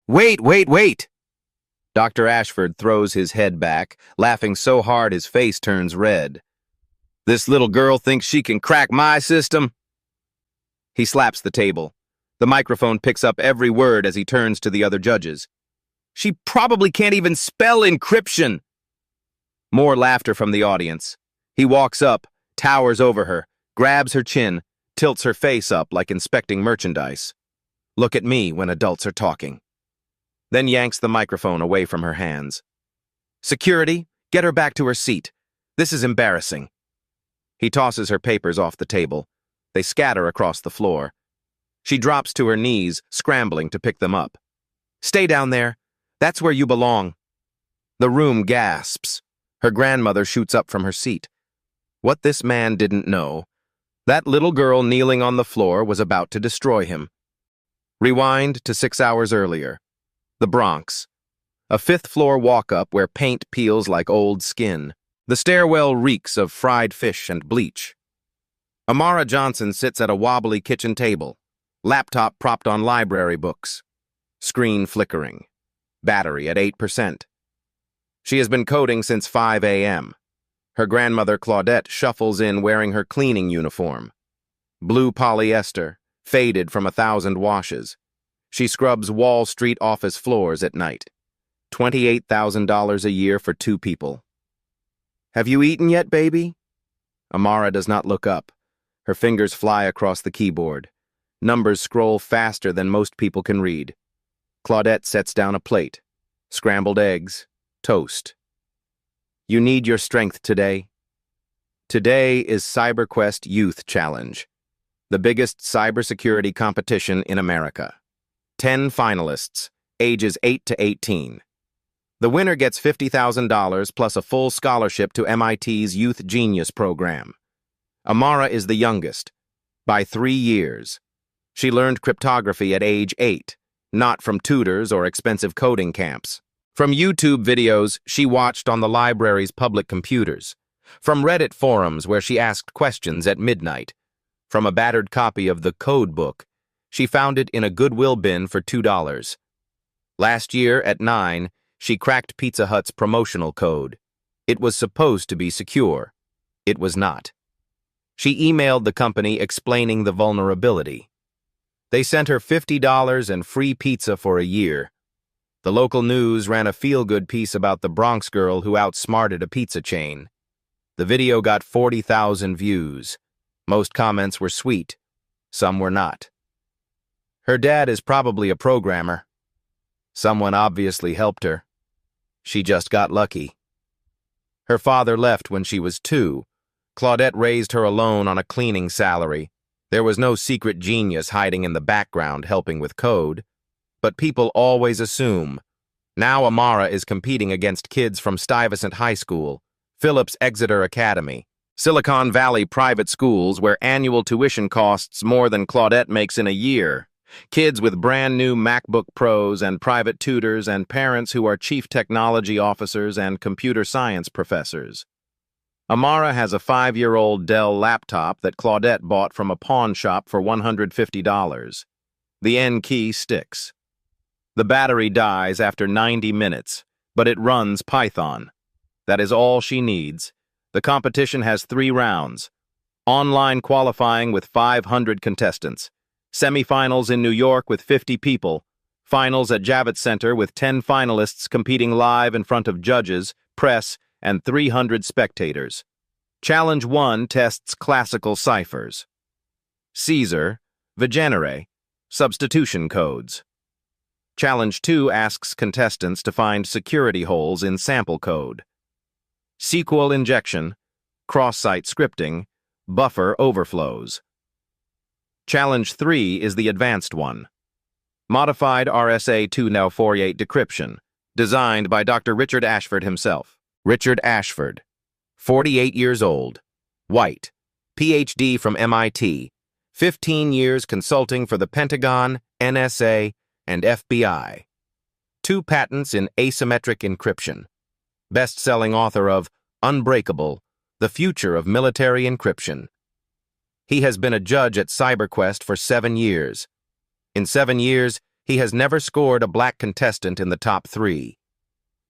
Wait, wait, wait! Dr. Ashford throws his head back, laughing so hard his face turns red. This little girl thinks she can crack my system? He slaps the table. The microphone picks up every word as he turns to the other judges. She probably can't even spell encryption! More laughter from the audience. He walks up, towers over her, grabs her chin, tilts her face up like inspecting merchandise. Look at me when adults are talking. Then yanks the microphone away from her hands. Security, get her back to her seat. This is embarrassing. He tosses her papers off the table. They scatter across the floor. She drops to her knees, scrambling to pick them up. Stay down there. That's where you belong. The room gasps. Her grandmother shoots up from her seat. What this man didn't know, that little girl kneeling on the floor was about to destroy him. Rewind to 6 hours earlier. The Bronx. A fifth-floor walk-up where paint peels like old skin. The stairwell reeks of fried fish and bleach. Amara Johnson sits at a wobbly kitchen table, laptop propped on library books. Screen flickering. Battery at 8%. She has been coding since 5 a.m. Her grandmother Claudette shuffles in wearing her cleaning uniform. Blue polyester, faded from 1,000 washes. She scrubs Wall Street office floors at night. $28,000 a year for 2 people. Have you eaten yet, baby? Amara does not look up. Her fingers fly across the keyboard. Numbers scroll faster than most people can read. Claudette sets down a plate. Scrambled eggs, toast. You need your strength today. Today is CyberQuest Youth Challenge, the biggest cybersecurity competition in America. 10 finalists, ages 8 to 18. The winner gets $50,000 plus a full scholarship to MIT's Youth Genius program. Amara is the youngest, by 3 years. She learned cryptography at age 8, not from tutors or expensive coding camps. From YouTube videos she watched on the library's public computers. From Reddit forums where she asked questions at midnight. From a battered copy of the Code Book. She found it in a Goodwill bin for $2. Last year, at 9, she cracked Pizza Hut's promotional code. It was supposed to be secure. It was not. She emailed the company explaining the vulnerability. They sent her $50 and free pizza for a year. The local news ran a feel-good piece about the Bronx girl who outsmarted a pizza chain. The video got 40,000 views. Most comments were sweet. Some were not. Her dad is probably a programmer. Someone obviously helped her. She just got lucky. Her father left when she was 2. Claudette raised her alone on a cleaning salary. There was no secret genius hiding in the background helping with code. But people always assume. Now Amara is competing against kids from Stuyvesant High School, Phillips Exeter Academy, Silicon Valley private schools where annual tuition costs more than Claudette makes in a year. Kids with brand new MacBook Pros and private tutors and parents who are chief technology officers and computer science professors. Amara has a 5-year-old Dell laptop that Claudette bought from a pawn shop for $150. The N key sticks. The battery dies after 90 minutes, but it runs Python. That is all she needs. The competition has 3 rounds. Online qualifying with 500 contestants. Semifinals in New York with 50 people. Finals at Javits Center with 10 finalists competing live in front of judges, press, and 300 spectators. Challenge 1 tests classical ciphers. Caesar, Vigenere, substitution codes. Challenge 2 asks contestants to find security holes in sample code. SQL injection, cross-site scripting, buffer overflows. Challenge 3 is the advanced one. Modified RSA 2.48 decryption, designed by Dr. Richard Ashford himself. Richard Ashford, 48 years old, white, PhD from MIT, 15 years consulting for the Pentagon, NSA, and FBI. 2 patents in asymmetric encryption. Best-selling author of Unbreakable, The Future of Military Encryption. He has been a judge at CyberQuest for 7 years. In 7 years, he has never scored a black contestant in the top 3.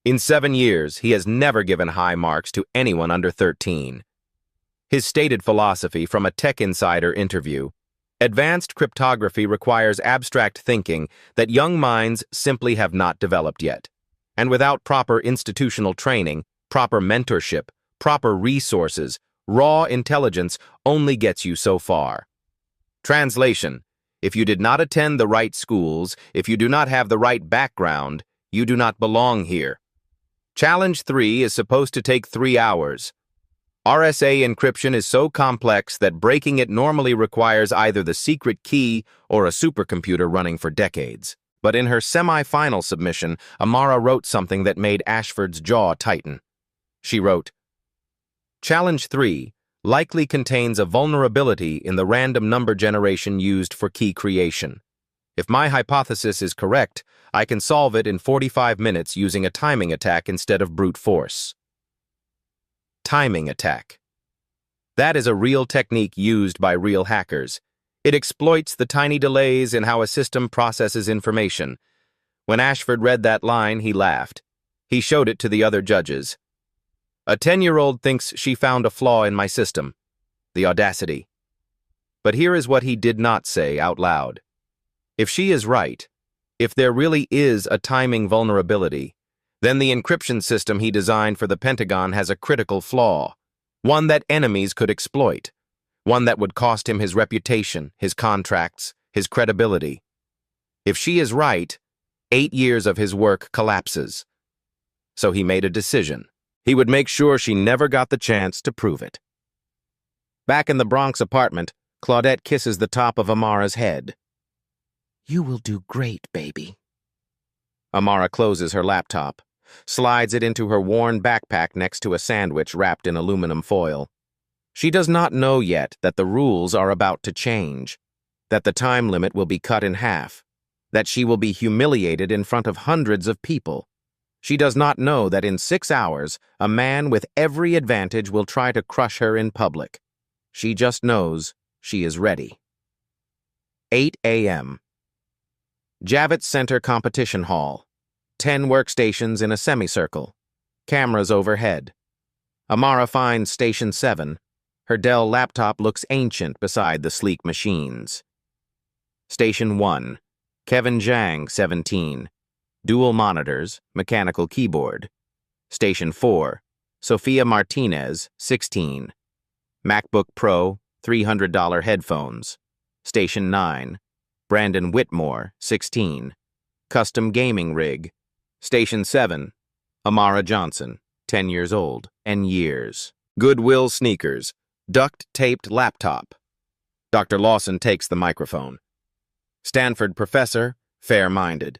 In 7 years, he has never given high marks to anyone under 13. His stated philosophy from a Tech Insider interview: advanced cryptography requires abstract thinking that young minds simply have not developed yet. And without proper institutional training, proper mentorship, proper resources, raw intelligence only gets you so far. Translation: if you did not attend the right schools, if you do not have the right background, you do not belong here. Challenge 3 is supposed to take 3 hours. RSA encryption is so complex that breaking it normally requires either the secret key or a supercomputer running for decades. But in her semi-final submission, Amara wrote something that made Ashford's jaw tighten. She wrote, "Challenge 3 likely contains a vulnerability in the random number generation used for key creation. If my hypothesis is correct, I can solve it in 45 minutes using a timing attack instead of brute force." Timing attack. That is a real technique used by real hackers. It exploits the tiny delays in how a system processes information. When Ashford read that line, he laughed. He showed it to the other judges. "A 10-year-old thinks she found a flaw in my system." The audacity. But here is what he did not say out loud. If she is right, if there really is a timing vulnerability, then the encryption system he designed for the Pentagon has a critical flaw, one that enemies could exploit, one that would cost him his reputation, his contracts, his credibility. If she is right, 8 years of his work collapses. So he made a decision. He would make sure she never got the chance to prove it. Back in the Bronx apartment, Claudette kisses the top of Amara's head. "You will do great, baby." Amara closes her laptop, slides it into her worn backpack next to a sandwich wrapped in aluminum foil. She does not know yet that the rules are about to change, that the time limit will be cut in half, that she will be humiliated in front of hundreds of people. She does not know that in 6 hours, a man with every advantage will try to crush her in public. She just knows she is ready. 8 a.m. Javits Center Competition Hall. 10 workstations in a semicircle. Cameras overhead. Amara finds Station 7. Her Dell laptop looks ancient beside the sleek machines. Station 1. Kevin Zhang, 17. Dual monitors, mechanical keyboard. Station 4. Sophia Martinez, 16. MacBook Pro, $300 headphones. Station 9. Brandon Whitmore, 16. Custom gaming rig. Station 7. Amara Johnson, 10 years old, and years. Goodwill sneakers. Duct-taped laptop. Dr. Lawson takes the microphone. Stanford professor, fair-minded.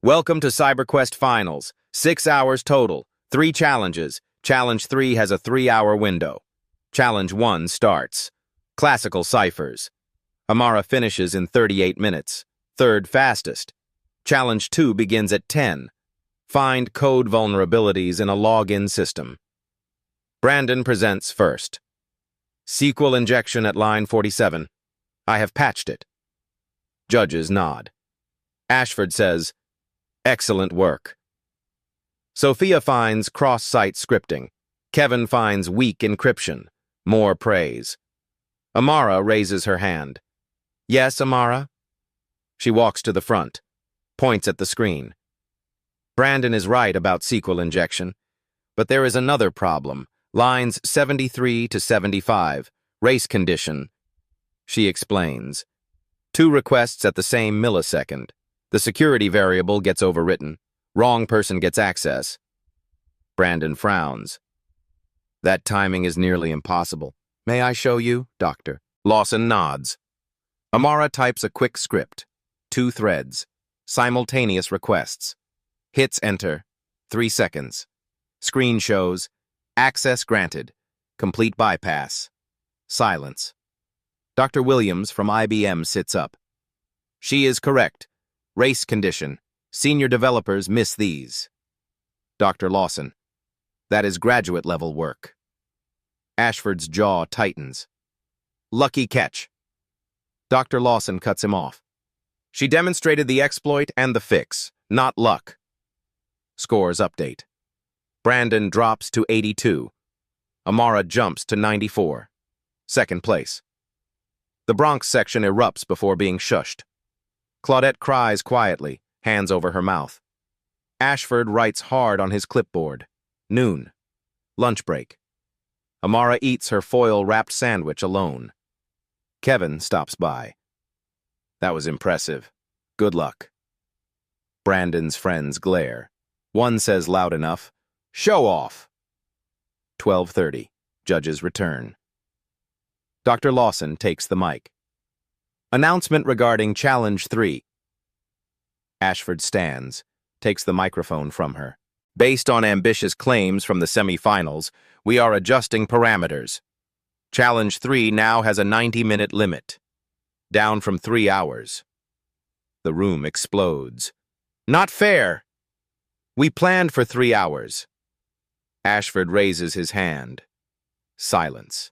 "Welcome to CyberQuest Finals. 6 hours total. 3 challenges. Challenge 3 has a 3-hour window. Challenge 1 starts. Classical ciphers. Amara finishes in 38 minutes. Third fastest. Challenge 2 begins at 10. Find code vulnerabilities in a login system. Brandon presents first. SQL injection at line 47. I have patched it. Judges nod. Ashford says, excellent work. Sophia finds cross-site scripting. Kevin finds weak encryption. More praise. Amara raises her hand. Yes, Amara? She walks to the front, points at the screen. Brandon is right about SQL injection, but there is another problem. Lines 73 to 75, race condition. She explains. 2 requests at the same millisecond. The security variable gets overwritten. Wrong person gets access. Brandon frowns. That timing is nearly impossible. May I show you, Doctor? Lawson nods. Amara types a quick script. 2 threads. Simultaneous requests. Hits enter. 3 seconds. Screen shows. Access granted. Complete bypass. Silence. Dr. Williams from IBM sits up. She is correct. Race condition. Senior developers miss these. Dr. Lawson. That is graduate-level work. Ashford's jaw tightens. Lucky catch. Dr. Lawson cuts him off. She demonstrated the exploit and the fix, not luck. Scores update. Brandon drops to 82. Amara jumps to 94. Second place. The Bronx section erupts before being shushed. Claudette cries quietly, hands over her mouth. Ashford writes hard on his clipboard. Noon. Lunch break. Amara eats her foil-wrapped sandwich alone. Kevin stops by. That was impressive. Good luck. Brandon's friends glare. One says loud enough, "Show off." 12:30. Judges return. Dr. Lawson takes the mic. Announcement regarding Challenge 3. Ashford stands, takes the microphone from her. Based on ambitious claims from the semifinals, we are adjusting parameters. Challenge 3 now has a 90-minute limit, down from 3 hours. The room explodes. Not fair! We planned for 3 hours. Ashford raises his hand. Silence.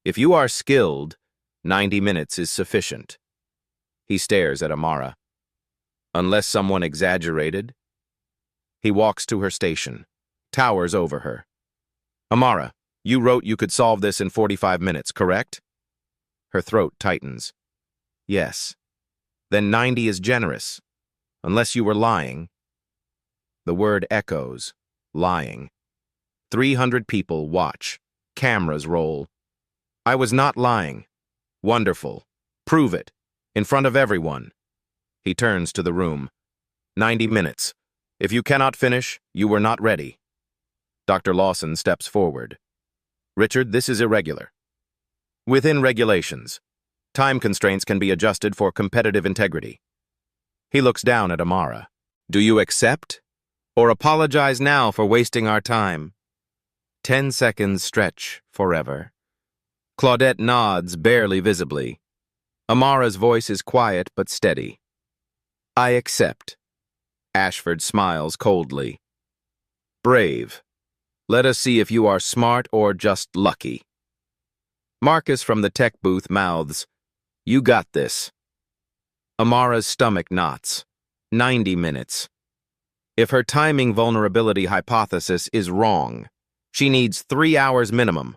If you are skilled, 90 minutes is sufficient. He stares at Amara. Unless someone exaggerated. He walks to her station, towers over her. Amara, you wrote you could solve this in 45 minutes, correct? Her throat tightens. Yes. Then 90 is generous. Unless you were lying. The word echoes. Lying. 300 people watch. Cameras roll. I was not lying. Wonderful. Prove it. In front of everyone. He turns to the room. 90 minutes. If you cannot finish, you were not ready. Dr. Lawson steps forward. Richard, this is irregular. Within regulations, time constraints can be adjusted for competitive integrity. He looks down at Amara. Do you accept? Or apologize now for wasting our time? 10 seconds stretch forever. Claudette nods, barely visibly. Amara's voice is quiet but steady. I accept. Ashford smiles coldly. Brave. Let us see if you are smart or just lucky. Marcus from the tech booth mouths, You got this. Amara's stomach knots. 90 minutes. If her timing vulnerability hypothesis is wrong, she needs 3 hours minimum.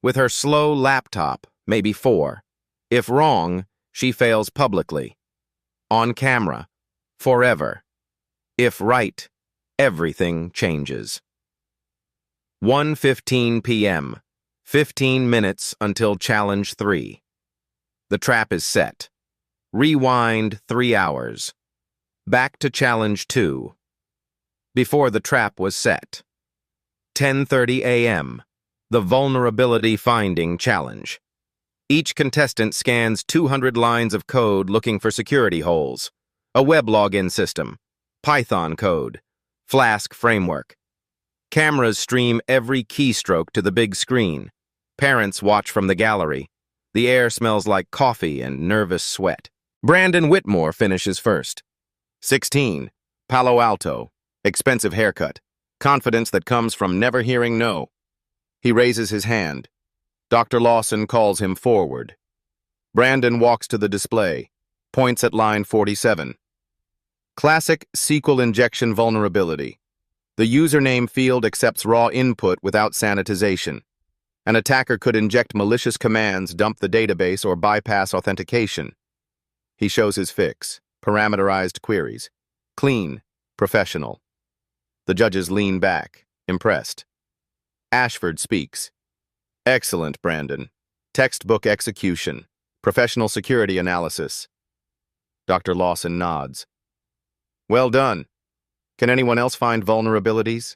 With her slow laptop, maybe 4. If wrong, she fails publicly. On camera. Forever. If right, everything changes. 1:15 p.m. 15 minutes until Challenge 3. The trap is set. Rewind 3 hours. Back to Challenge 2. Before the trap was set. 10:30 a.m. The Vulnerability Finding Challenge. Each contestant scans 200 lines of code looking for security holes. A web login system. Python code. Flask framework. Cameras stream every keystroke to the big screen. Parents watch from the gallery. The air smells like coffee and nervous sweat. Brandon Whitmore finishes first. 16. Palo Alto. Expensive haircut. Confidence that comes from never hearing no. He raises his hand. Dr. Lawson calls him forward. Brandon walks to the display. Points at line 47. Classic SQL injection vulnerability. The username field accepts raw input without sanitization. An attacker could inject malicious commands, dump the database, or bypass authentication. He shows his fix. Parameterized queries. Clean. Professional. The judges lean back, impressed. Ashford speaks. Excellent, Brandon. Textbook execution. Professional security analysis. Dr. Lawson nods. Well done. Can anyone else find vulnerabilities?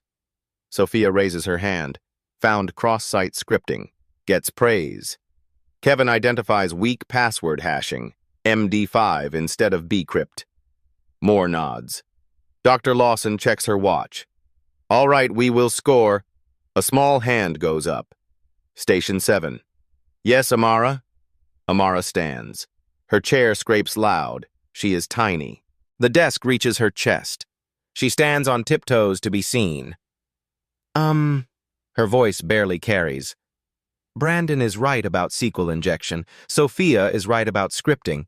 Sophia raises her hand. Found cross-site scripting. Gets praise. Kevin identifies weak password hashing. MD5 instead of bcrypt. More nods. Dr. Lawson checks her watch. All right, we will score. A small hand goes up. Station 7. Yes, Amara? Amara stands. Her chair scrapes loud. She is tiny. The desk reaches her chest. She stands on tiptoes to be seen. Her voice barely carries. Brandon is right about SQL injection. Sophia is right about scripting.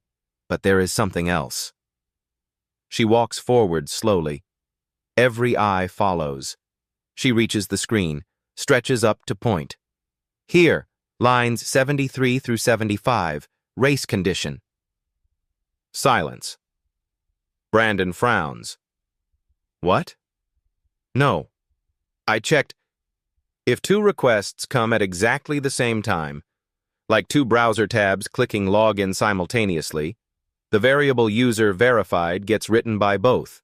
But there is something else. She walks forward slowly. Every eye follows. She reaches the screen, stretches up to point. Here, lines 73 through 75, race condition. Silence. Brandon frowns. What? No. I checked. If two requests come at exactly the same time, like two browser tabs clicking login simultaneously, the variable user verified gets written by both.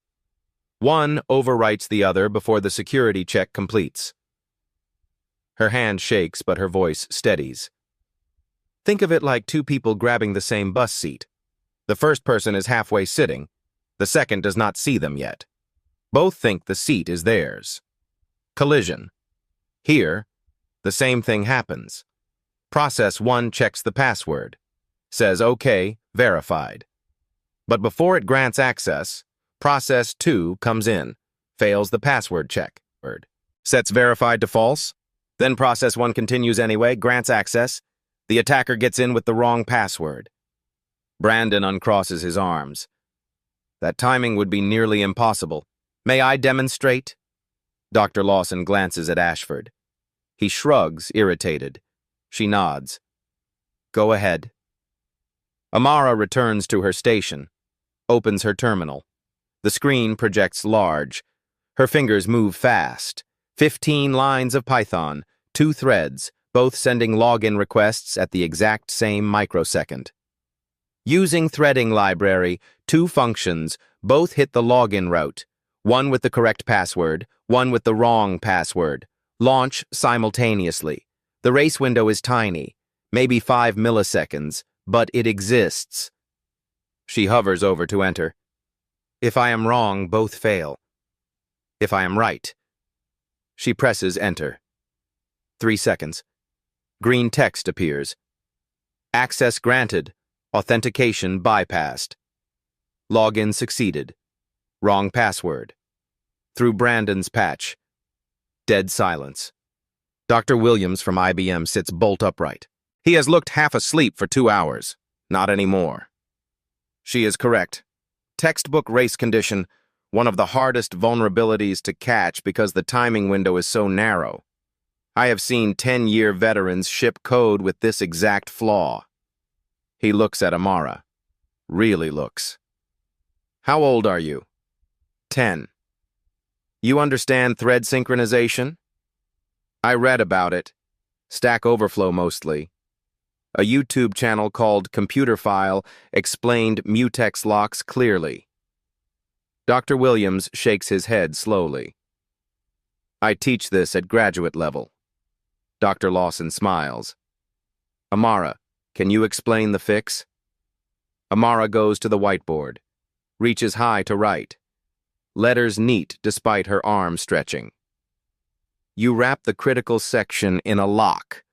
One overwrites the other before the security check completes. Her hand shakes, but her voice steadies. Think of it like two people grabbing the same bus seat. The first person is halfway sitting. The second does not see them yet. Both think the seat is theirs. Collision. Here, the same thing happens. Process 1 checks the password, says OK, verified. But before it grants access, Process 2 comes in, fails the password check, sets verified to false. Then Process 1 continues anyway, grants access. The attacker gets in with the wrong password. Brandon uncrosses his arms. That timing would be nearly impossible. May I demonstrate? Dr. Lawson glances at Ashford. He shrugs, irritated. She nods. Go ahead. Amara returns to her station, opens her terminal. The screen projects large. Her fingers move fast. 15 lines of Python, 2 threads, both sending login requests at the exact same microsecond. Using threading library, 2 functions, both hit the login route, one with the correct password, one with the wrong password. Launch simultaneously. The race window is tiny, maybe 5 milliseconds, but it exists. She hovers over to enter. If I am wrong, both fail. If I am right. She presses enter. 3 seconds. Green text appears. Access granted. Authentication bypassed. Login succeeded. Wrong password. Through Brandon's patch. Dead silence. Dr. Williams from IBM sits bolt upright. He has looked half asleep for 2 hours. Not anymore. She is correct. Textbook race condition, one of the hardest vulnerabilities to catch because the timing window is so narrow. I have seen 10-year veterans ship code with this exact flaw. He looks at Amara. Really looks. How old are you? 10. You understand thread synchronization? I read about it. Stack Overflow mostly. A YouTube channel called Computer File explained mutex locks clearly. Dr. Williams shakes his head slowly. I teach this at graduate level. Dr. Lawson smiles. Amara, can you explain the fix? Amara goes to the whiteboard, reaches high to write. Letters neat despite her arm stretching. You wrap the critical section in a lock,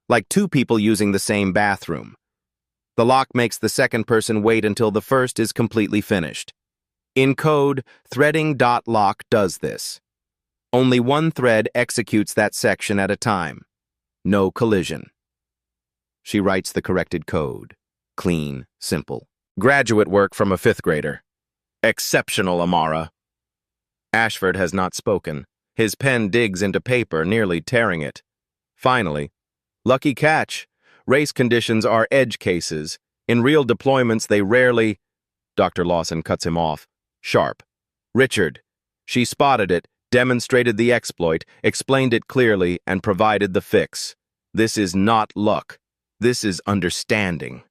like 2 people using the same bathroom. The lock makes the second person wait until the first is completely finished. In code, threading.lock does this. Only one thread executes that section at a time. No collision. She writes the corrected code. Clean, simple. Graduate work from a 5th grader. Exceptional, Amara. Ashford has not spoken. His pen digs into paper, nearly tearing it. Finally, lucky catch. Race conditions are edge cases. In real deployments, they rarely... Dr. Lawson cuts him off. Sharp. Richard. She spotted it, demonstrated the exploit, explained it clearly, and provided the fix. This is not luck. This is understanding.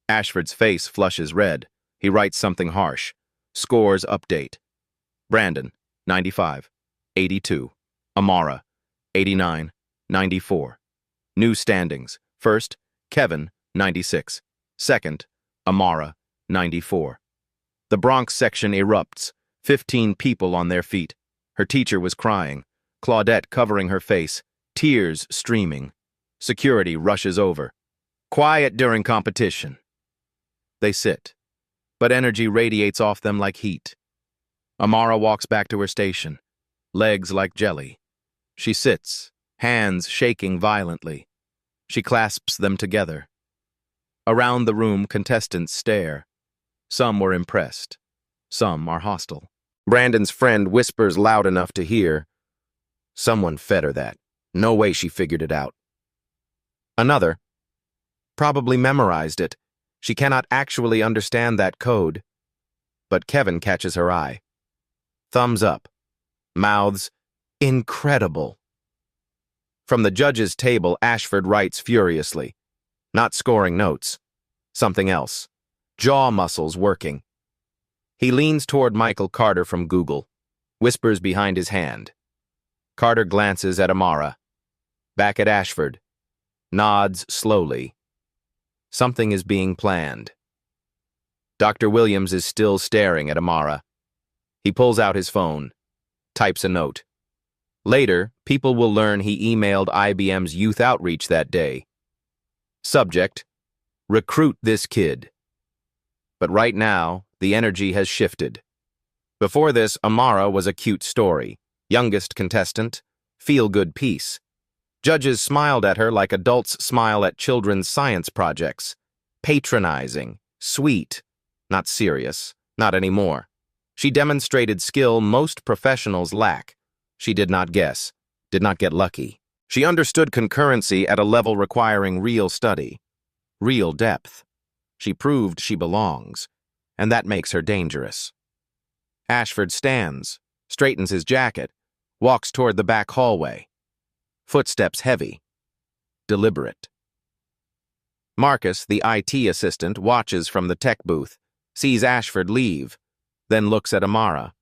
Ashford's face flushes red. He writes something harsh. Scores update. Brandon, 95. 82. Amara, 89. 94. New standings. First, Kevin, 96. Second, Amara, 94. The Bronx section erupts. 15 people on their feet. Her teacher was crying. Claudette covering her face. Tears streaming. Security rushes over. Quiet during competition. They sit, but energy radiates off them like heat. Amara walks back to her station, legs like jelly. She sits, hands shaking violently. She clasps them together. Around the room, contestants stare. Some were impressed. Some are hostile. Brandon's friend whispers loud enough to hear. Someone fed her that. No way she figured it out. Another probably memorized it. She cannot actually understand that code. But Kevin catches her eye. Thumbs up. Mouths, incredible. From the judge's table, Ashford writes furiously. Not scoring notes. Something else. Jaw muscles working. He leans toward Michael Carter from Google, whispers behind his hand. Carter glances at Amara. Back at Ashford. Nods slowly. Something is being planned. Dr. Williams is still staring at Amara. He pulls out his phone. Types a note. Later, people will learn he emailed IBM's youth outreach that day. Subject: recruit this kid. But right now, the energy has shifted. Before this, Amara was a cute story. Youngest contestant, feel-good piece. Judges smiled at her like adults smile at children's science projects. Patronizing, sweet, not serious, not anymore. She demonstrated skill most professionals lack. She did not guess, did not get lucky. She understood concurrency at a level requiring real study, real depth. She proved she belongs, and that makes her dangerous. Ashford stands, straightens his jacket, walks toward the back hallway. Footsteps heavy, deliberate. Marcus, the IT assistant, watches from the tech booth, sees Ashford leave, then looks at Amara.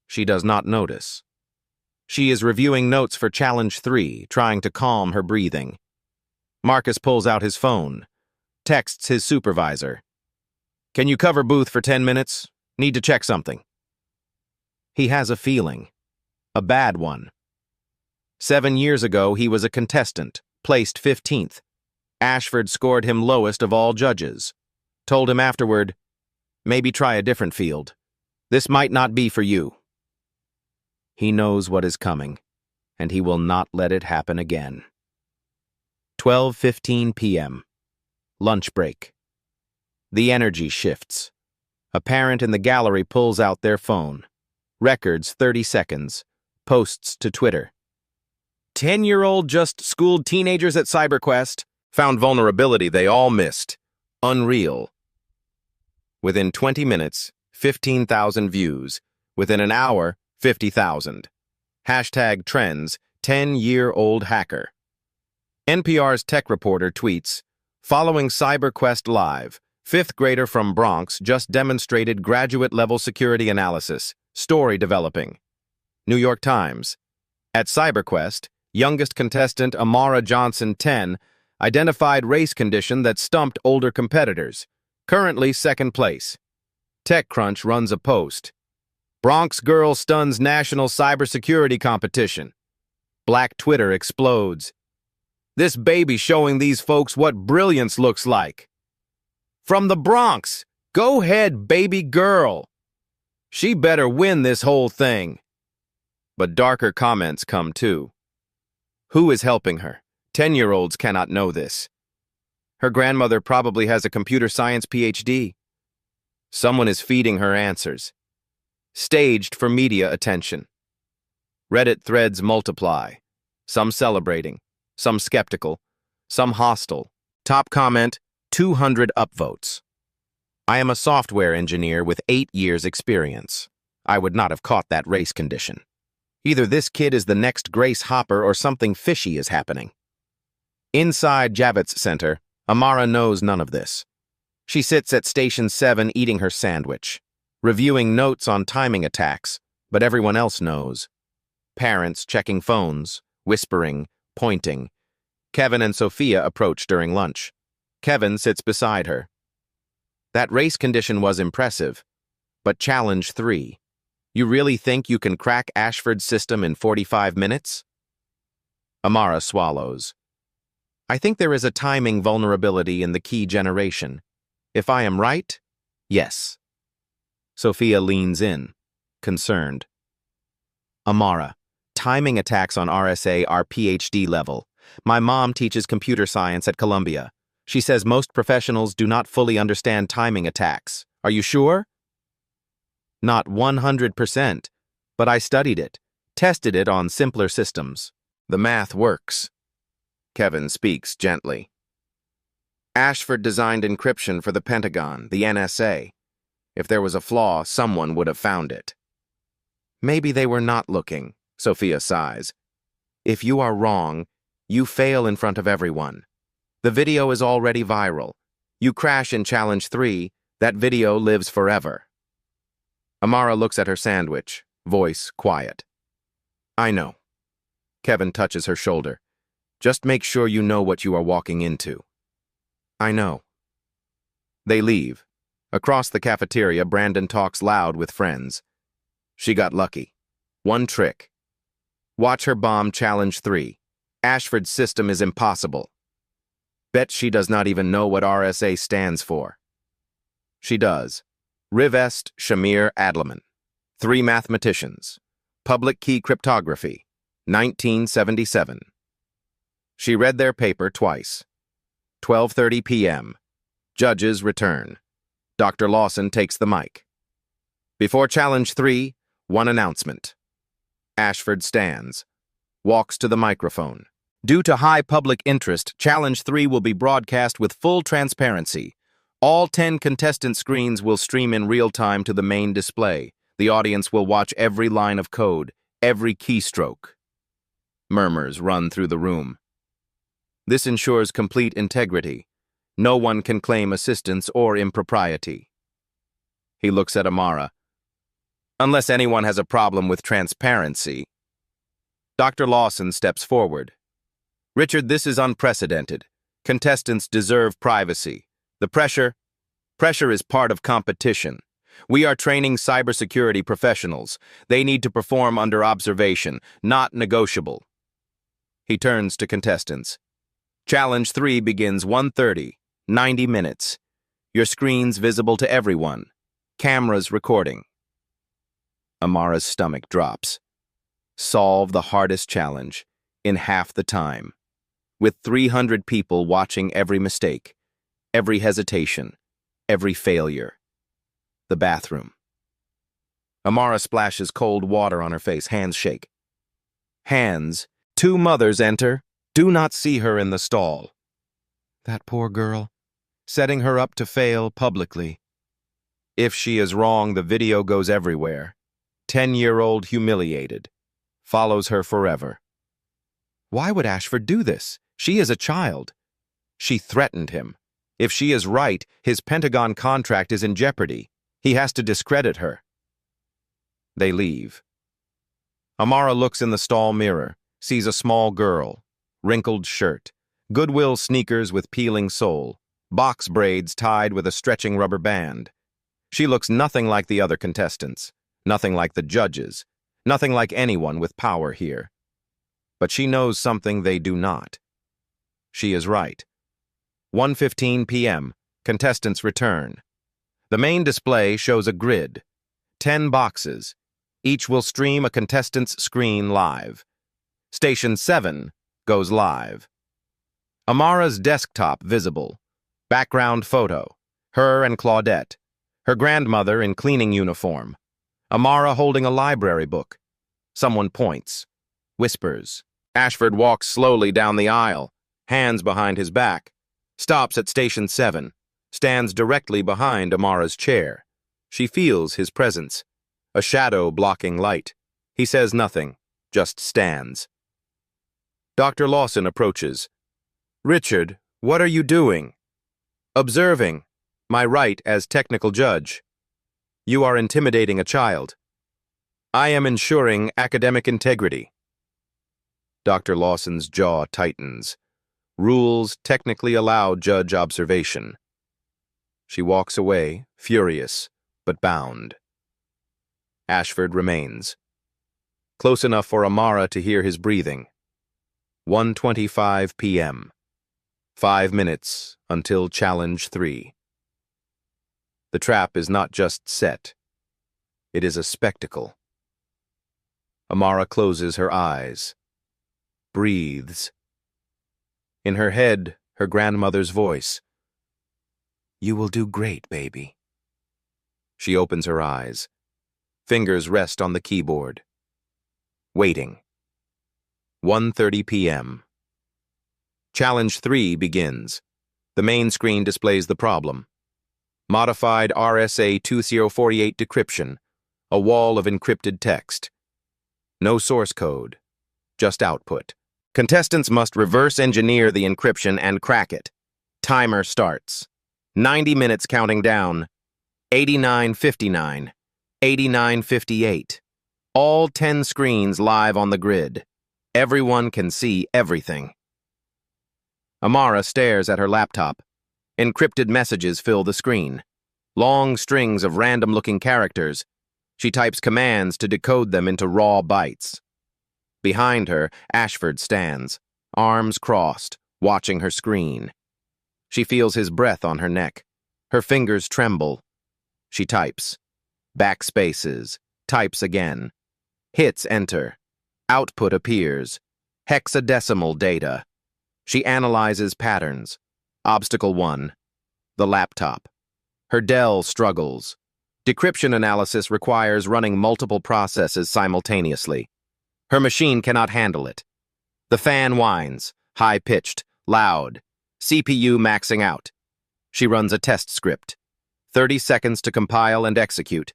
She does not notice. She is reviewing notes for Challenge 3, trying to calm her breathing. Marcus pulls out his phone, texts his supervisor. Can you cover booth for 10 minutes? Need to check something. He has a feeling. A bad one. 7 years ago, he was a contestant, placed 15th. Ashford scored him lowest of all judges. Told him afterward, maybe try a different field. This might not be for you. He knows what is coming, and he will not let it happen again. 12:15 p.m. Lunch break. The energy shifts. A parent in the gallery pulls out their phone. Records 30 seconds. Posts to Twitter. 10-year-old just schooled teenagers at CyberQuest. Found vulnerability they all missed. Unreal. Within 20 minutes, 15,000 views. Within an hour, 50,000. Hashtag trends, 10-year-old hacker. NPR's tech reporter tweets, following CyberQuest Live, 5th grader from Bronx just demonstrated graduate-level security analysis. Story developing. New York Times. At CyberQuest, youngest contestant Amara Johnson, 10, identified race condition that stumped older competitors. Currently 2nd place. TechCrunch runs a post. Bronx girl stuns national cybersecurity competition. Black Twitter explodes. This baby showing these folks what brilliance looks like. From the Bronx, go ahead, baby girl. She better win this whole thing. But darker comments come too. Who is helping her? 10-year-olds cannot know this. Her grandmother probably has a computer science PhD. Someone is feeding her answers. Staged for media attention. Reddit threads multiply. Some celebrating, some skeptical, some hostile. Top comment, 200 upvotes. I am a software engineer with 8 years experience. I would not have caught that race condition. Either this kid is the next Grace Hopper or something fishy is happening. Inside Javits Center, Amara knows none of this. She sits at Station 7 eating her sandwich, reviewing notes on timing attacks, but everyone else knows. Parents checking phones, whispering, pointing. Kevin and Sophia approach during lunch. Kevin sits beside her. That race condition was impressive, but Challenge 3. You really think you can crack Ashford's system in 45 minutes? Amara swallows. I think there is a timing vulnerability in the key generation. If I am right, yes. Sophia leans in, concerned. Amara, timing attacks on RSA are PhD level. My mom teaches computer science at Columbia. She says most professionals do not fully understand timing attacks. Are you sure? Not 100%, but I studied it, tested it on simpler systems. The math works. Kevin speaks gently. Ashford designed encryption for the Pentagon, the NSA. If there was a flaw, someone would have found it. Maybe they were not looking, Sophia sighs. If you are wrong, you fail in front of everyone. The video is already viral. You crash in Challenge 3, that video lives forever. Amara looks at her sandwich, voice quiet. I know. Kevin touches her shoulder. Just make sure you know what you are walking into. I know. They leave. Across the cafeteria, Brandon talks loud with friends. She got lucky. One trick. Watch her bomb Challenge 3. Ashford's system is impossible. Bet she does not even know what RSA stands for. She does. Rivest Shamir Adleman. 3 mathematicians. Public key cryptography. 1977. She read their paper twice. 12:30 p.m. Judges return. Dr. Lawson takes the mic. Before Challenge 3, one announcement. Ashford stands, walks to the microphone. Due to high public interest, Challenge 3 will be broadcast with full transparency. All 10 contestant screens will stream in real time to the main display. The audience will watch every line of code, every keystroke. Murmurs run through the room. This ensures complete integrity. No one can claim assistance or impropriety. He looks at Amara. Unless anyone has a problem with transparency. Dr. Lawson steps forward. Richard, this is unprecedented. Contestants deserve privacy. The pressure is part of competition. We are training cybersecurity professionals. They need to perform under observation, not negotiable. He turns to contestants. Challenge 3 begins 1:30, 90 minutes. Your screens visible to everyone. Cameras recording. Amara's stomach drops. Solve the hardest challenge in half the time. With 300 people watching every mistake, every hesitation, every failure. The bathroom. Amara splashes cold water on her face. Hands shake. Hands. 2 mothers enter. Do not see her in the stall. That poor girl. Setting her up to fail publicly. If she is wrong, the video goes everywhere. 10-year-old humiliated. Follows her forever. Why would Ashford do this? She is a child. She threatened him. If she is right, his Pentagon contract is in jeopardy. He has to discredit her. They leave. Amara looks in the stall mirror, sees a small girl, wrinkled shirt, Goodwill sneakers with peeling sole, box braids tied with a stretching rubber band. She looks nothing like the other contestants, nothing like the judges, nothing like anyone with power here. But she knows something they do not. She is right. 1:15 p.m., contestants return. The main display shows a grid, 10 boxes. Each will stream a contestant's screen live. Station 7 goes live. Amara's desktop visible. Background photo. Her and Claudette. Her grandmother in cleaning uniform. Amara holding a library book. Someone points. Whispers. Ashford walks slowly down the aisle, hands behind his back. Stops at Station 7. Stands directly behind Amara's chair. She feels his presence. A shadow blocking light. He says nothing, just stands. Dr. Lawson approaches. Richard, what are you doing? Observing. My right as technical judge. You are intimidating a child. I am ensuring academic integrity. Dr. Lawson's jaw tightens. Rules technically allow judge observation. She walks away, furious, but bound. Ashford remains. Close enough for Amara to hear his breathing. 1:25 p.m. 5 minutes until Challenge 3. The trap is not just set. It is a spectacle. Amara closes her eyes. Breathes. In her head, her grandmother's voice. "You will do great, baby." She opens her eyes. Fingers rest on the keyboard. Waiting. 1:30 p.m. Challenge 3 begins. The main screen displays the problem. Modified RSA 2048 decryption. A wall of encrypted text. No source code. Just output. Contestants must reverse engineer the encryption and crack it. Timer starts. 90 minutes counting down. 89:59. 89:58. All 10 screens live on the grid. Everyone can see everything. Amara stares at her laptop. Encrypted messages fill the screen. Long strings of random-looking characters. She types commands to decode them into raw bytes. Behind her, Ashford stands, arms crossed, watching her screen. She feels his breath on her neck. Her fingers tremble. She types. Backspaces. Types again. Hits enter. Output appears. Hexadecimal data. She analyzes patterns. Obstacle 1. The laptop. Her Dell struggles. Decryption analysis requires running multiple processes simultaneously. Her machine cannot handle it. The fan whines, high-pitched, loud. CPU maxing out. She runs a test script. 30 seconds to compile and execute.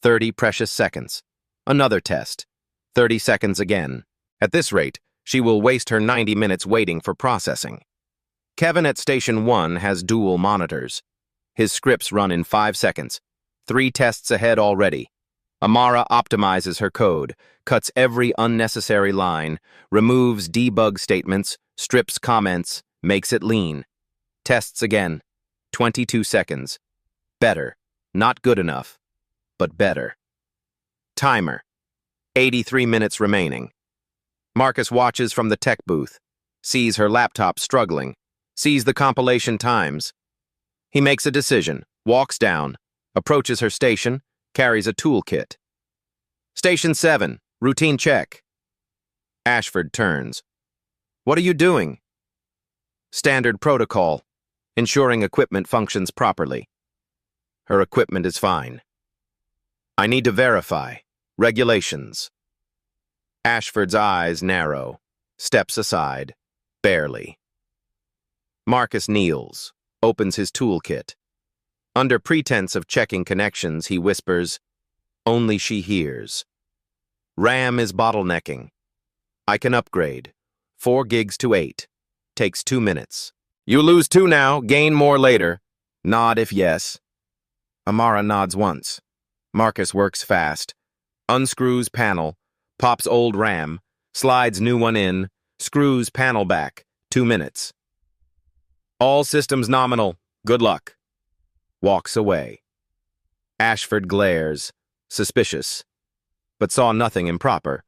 30 precious seconds. Another test. 30 seconds again. At this rate, she will waste her 90 minutes waiting for processing. Kevin at Station 1 has dual monitors. His scripts run in 5 seconds. 3 tests ahead already. Amara optimizes her code, cuts every unnecessary line, removes debug statements, strips comments, makes it lean. Tests again. 22 seconds. Better. Not good enough, but better. Timer. 83 minutes remaining. Marcus watches from the tech booth, sees her laptop struggling, sees the compilation times. He makes a decision, walks down, approaches her station, carries a toolkit. Station 7, routine check. Ashford turns. What are you doing? Standard protocol, ensuring equipment functions properly. Her equipment is fine. I need to verify. Regulations. Ashford's eyes narrow, steps aside, barely. Marcus kneels, opens his toolkit. Under pretense of checking connections, he whispers, only she hears. RAM is bottlenecking. I can upgrade. 4 gigs to 8. Takes 2 minutes. You lose 2 now, gain more later. Nod if yes. Amara nods once. Marcus works fast. Unscrews panel, pops old RAM, slides new one in, screws panel back. 2 minutes. All systems nominal. Good luck. Walks away. Ashford glares, suspicious, but saw nothing improper.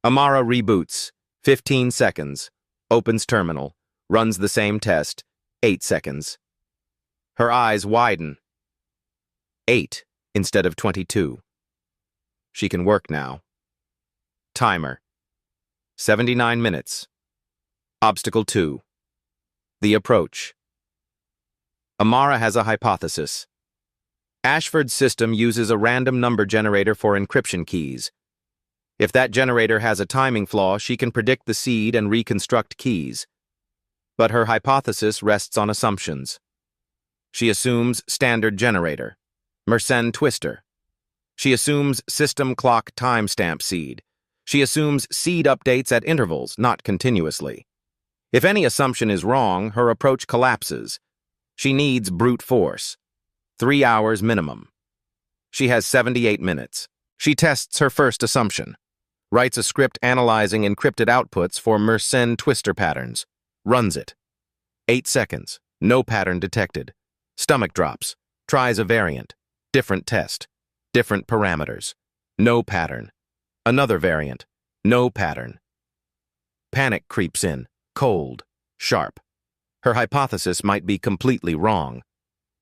Amara reboots, 15 seconds, opens terminal, runs the same test, 8 seconds. Her eyes widen. 8 instead of 22. She can work now. Timer. 79 minutes. Obstacle 2. The approach. Amara has a hypothesis. Ashford's system uses a random number generator for encryption keys. If that generator has a timing flaw, she can predict the seed and reconstruct keys. But her hypothesis rests on assumptions. She assumes standard generator, Mersenne twister. She assumes system clock timestamp seed. She assumes seed updates at intervals, not continuously. If any assumption is wrong, her approach collapses. She needs brute force. 3 hours minimum. She has 78 minutes. She tests her first assumption. Writes a script analyzing encrypted outputs for Mersenne twister patterns. Runs it. 8 seconds. No pattern detected. Stomach drops. Tries a variant. Different test. Different parameters. No pattern. Another variant. No pattern. Panic creeps in. Cold. Sharp. Her hypothesis might be completely wrong.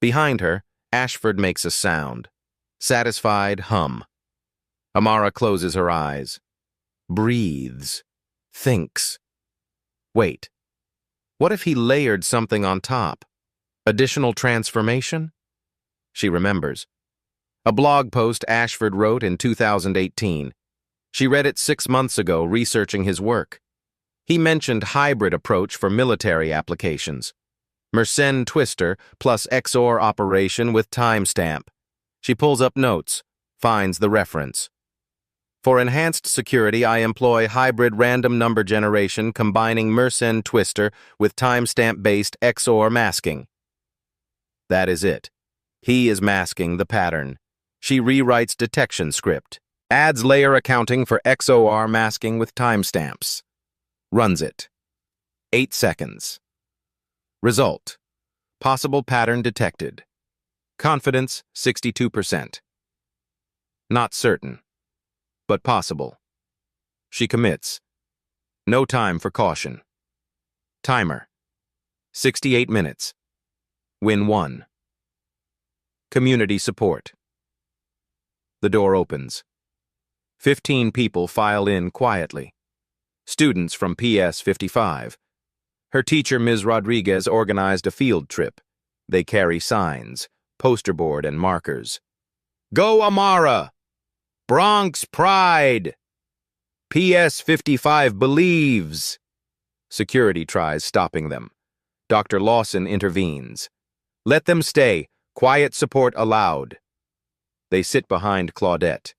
Behind her, Ashford makes a sound. Satisfied hum. Amara closes her eyes. Breathes. Thinks. Wait. What if he layered something on top? Additional transformation? She remembers. A blog post Ashford wrote in 2018. She read it 6 months ago, researching his work. He mentioned hybrid approach for military applications. Mersenne twister plus XOR operation with timestamp. She pulls up notes, finds the reference. For enhanced security, I employ hybrid random number generation combining Mersenne twister with timestamp-based XOR masking. That is it. He is masking the pattern. She rewrites detection script, adds layer accounting for XOR masking with timestamps. Runs it. 8 seconds. Result. Possible pattern detected. Confidence 62%. Not certain, but possible. She commits. No time for caution. Timer. 68 minutes. Win 1. Community support. The door opens. 15 people file in quietly. Students from PS 55. Her teacher, Ms. Rodriguez, organized a field trip. They carry signs, poster board, and markers. Go Amara! Bronx Pride! PS 55 believes! Security tries stopping them. Dr. Lawson intervenes. Let them stay. Quiet support allowed. They sit behind Claudette.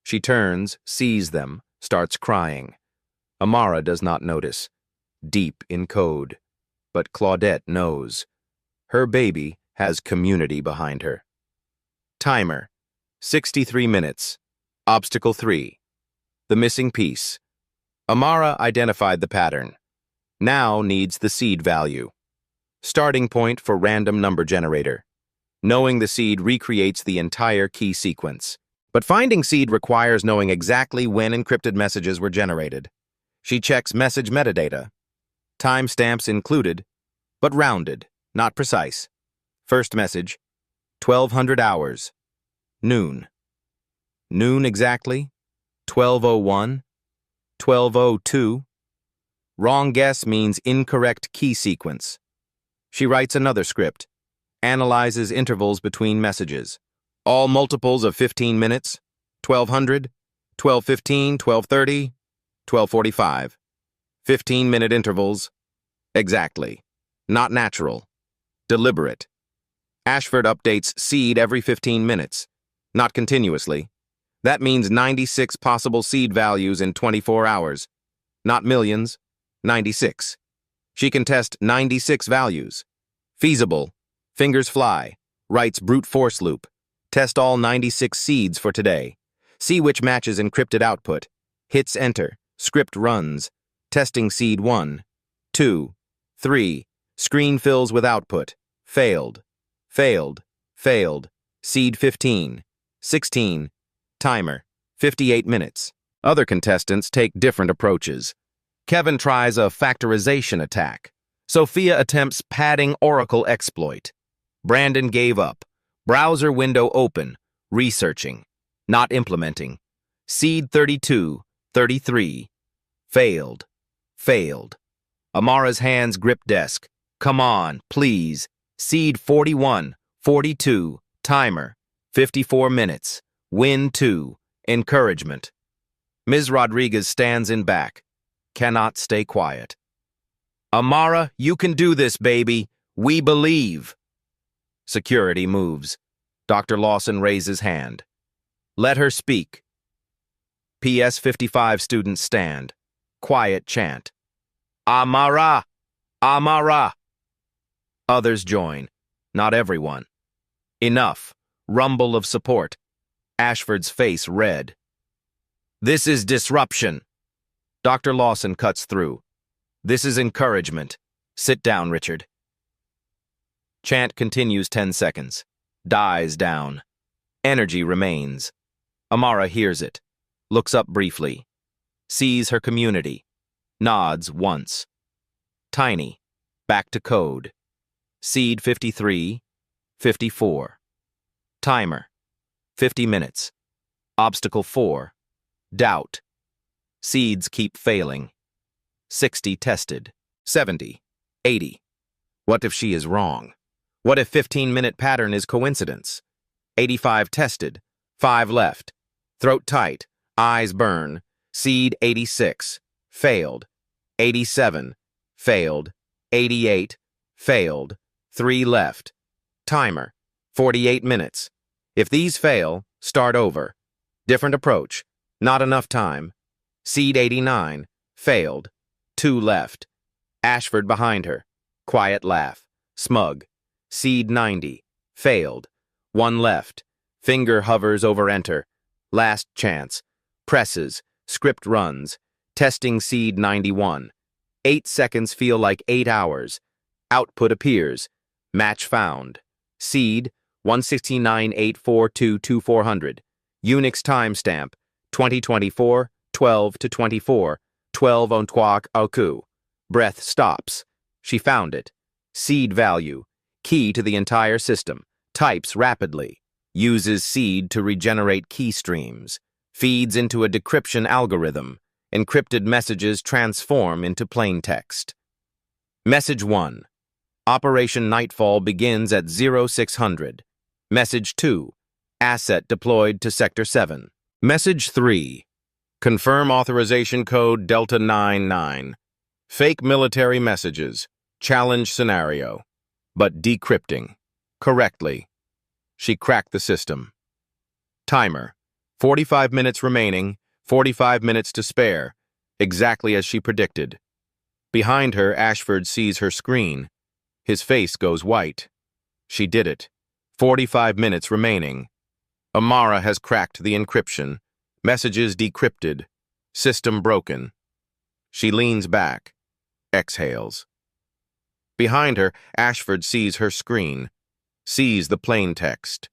She turns, sees them, starts crying. Amara does not notice. Deep in code. But Claudette knows. Her baby has community behind her. Timer. 63 minutes. Obstacle 3. The missing piece. Amara identified the pattern. Now needs the seed value. Starting point for random number generator. Knowing the seed recreates the entire key sequence. But finding seed requires knowing exactly when encrypted messages were generated. She checks message metadata. Timestamps included, but rounded, not precise. First message, 1200 hours. Noon. Noon exactly? 1201? 1202? Wrong guess means incorrect key sequence. She writes another script, analyzes intervals between messages. All multiples of 15 minutes, 1200, 1215, 1230, 1245. 15-minute intervals. Exactly. Not natural. Deliberate. Ashford updates seed every 15 minutes. Not continuously. That means 96 possible seed values in 24 hours. Not millions. 96. She can test 96 values. Feasible. Fingers fly. Writes brute force loop. Test all 96 seeds for today. See which matches encrypted output. Hits enter. Script runs. Testing seed 1, 2, 3. Screen fills with output. Failed. Failed. Failed. Seed 15. 16. Timer. 58 minutes. Other contestants take different approaches. Kevin tries a factorization attack. Sophia attempts padding Oracle exploit. Brandon gave up. Browser window open. Researching. Not implementing. Seed 32, 33. Failed. Failed. Amara's hands grip desk. Come on, please. Seed 41, 42. Timer. 54 minutes. Win 2. Encouragement. Ms. Rodriguez stands in back. Cannot stay quiet. Amara, you can do this, baby. We believe. Security moves. Dr. Lawson raises hand. Let her speak. PS 55 students stand. Quiet chant. Amara! Amara! Others join. Not everyone. Enough. Rumble of support. Ashford's face red. This is disruption. Dr. Lawson cuts through. This is encouragement. Sit down, Richard. Chant continues 10 seconds. Dies down. Energy remains. Amara hears it. Looks up briefly. Sees her community. Nods once. Tiny. Back to code. Seed 53, 54. Timer. 50 minutes. Obstacle 4. Doubt. Seeds keep failing. 60 tested. 70. 80. What if she is wrong? What if 15-minute pattern is coincidence? 85 tested. 5 left. Throat tight. Eyes burn. Seed 86. Failed. 87. Failed. 88. Failed. 3 left. Timer. 48 minutes. If these fail, start over. Different approach. Not enough time. Seed 89. Failed. 2 left. Ashford behind her. Quiet laugh. Smug. Seed 90. Failed. 1 left. Finger hovers over enter. Last chance. Presses. Script runs. Testing seed 91. 8 seconds feel like 8 hours. Output appears. Match found. Seed 169.8422400. Unix timestamp 2024 12 to 24 12 on Twak Oku. Breath stops. She found it. Seed value. Key to the entire system. Types rapidly. Uses seed to regenerate key streams. Feeds into a decryption algorithm. Encrypted messages transform into plain text. Message 1. Operation Nightfall begins at 0600. Message 2. Asset deployed to Sector 7. Message 3. Confirm authorization code Delta 99. Fake military messages. Challenge scenario. But decrypting. Correctly. She cracked the system. Timer. 45 minutes remaining, 45 minutes to spare. Exactly as she predicted. Behind her, Ashford sees her screen. His face goes white. She did it. 45 minutes remaining. Amara has cracked the encryption. Messages decrypted. System broken. She leans back. Exhales. Behind her, Ashford sees her screen. Sees the plain text.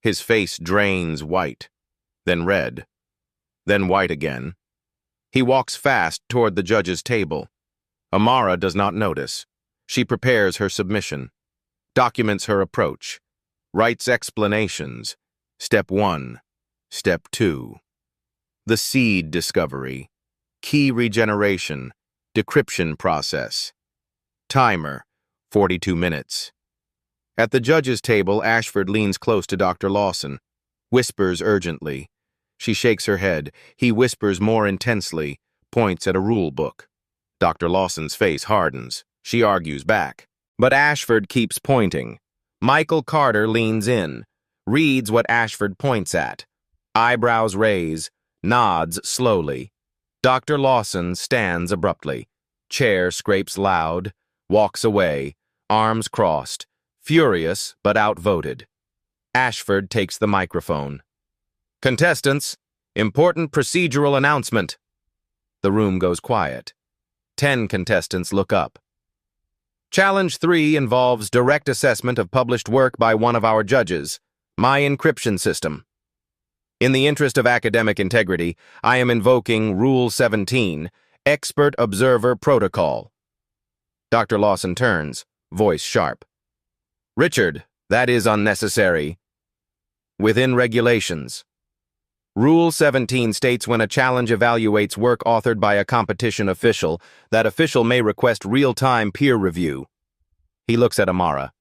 His face drains white. Then red. Then white again. He walks fast toward the judge's table. Amara does not notice. She prepares her submission. Documents her approach. Writes explanations. Step 1. Step 2. The seed discovery. Key regeneration. Decryption process. Timer. 42 minutes. At the judge's table, Ashford leans close to Dr. Lawson. Whispers urgently. She shakes her head. He whispers more intensely. Points at a rule book. Dr. Lawson's face hardens. She argues back. But Ashford keeps pointing. Michael Carter leans in. Reads what Ashford points at. Eyebrows raise. Nods slowly. Dr. Lawson stands abruptly. Chair scrapes loud. Walks away. Arms crossed. Furious, but outvoted. Ashford takes the microphone. Contestants, important procedural announcement. The room goes quiet. 10 contestants look up. Challenge 3 involves direct assessment of published work by one of our judges, my encryption system. In the interest of academic integrity, I am invoking Rule 17, Expert Observer Protocol. Dr. Lawson turns, voice sharp. Richard, that is unnecessary. Within regulations. Rule 17 states when a challenge evaluates work authored by a competition official, that official may request real-time peer review. He looks at Amara.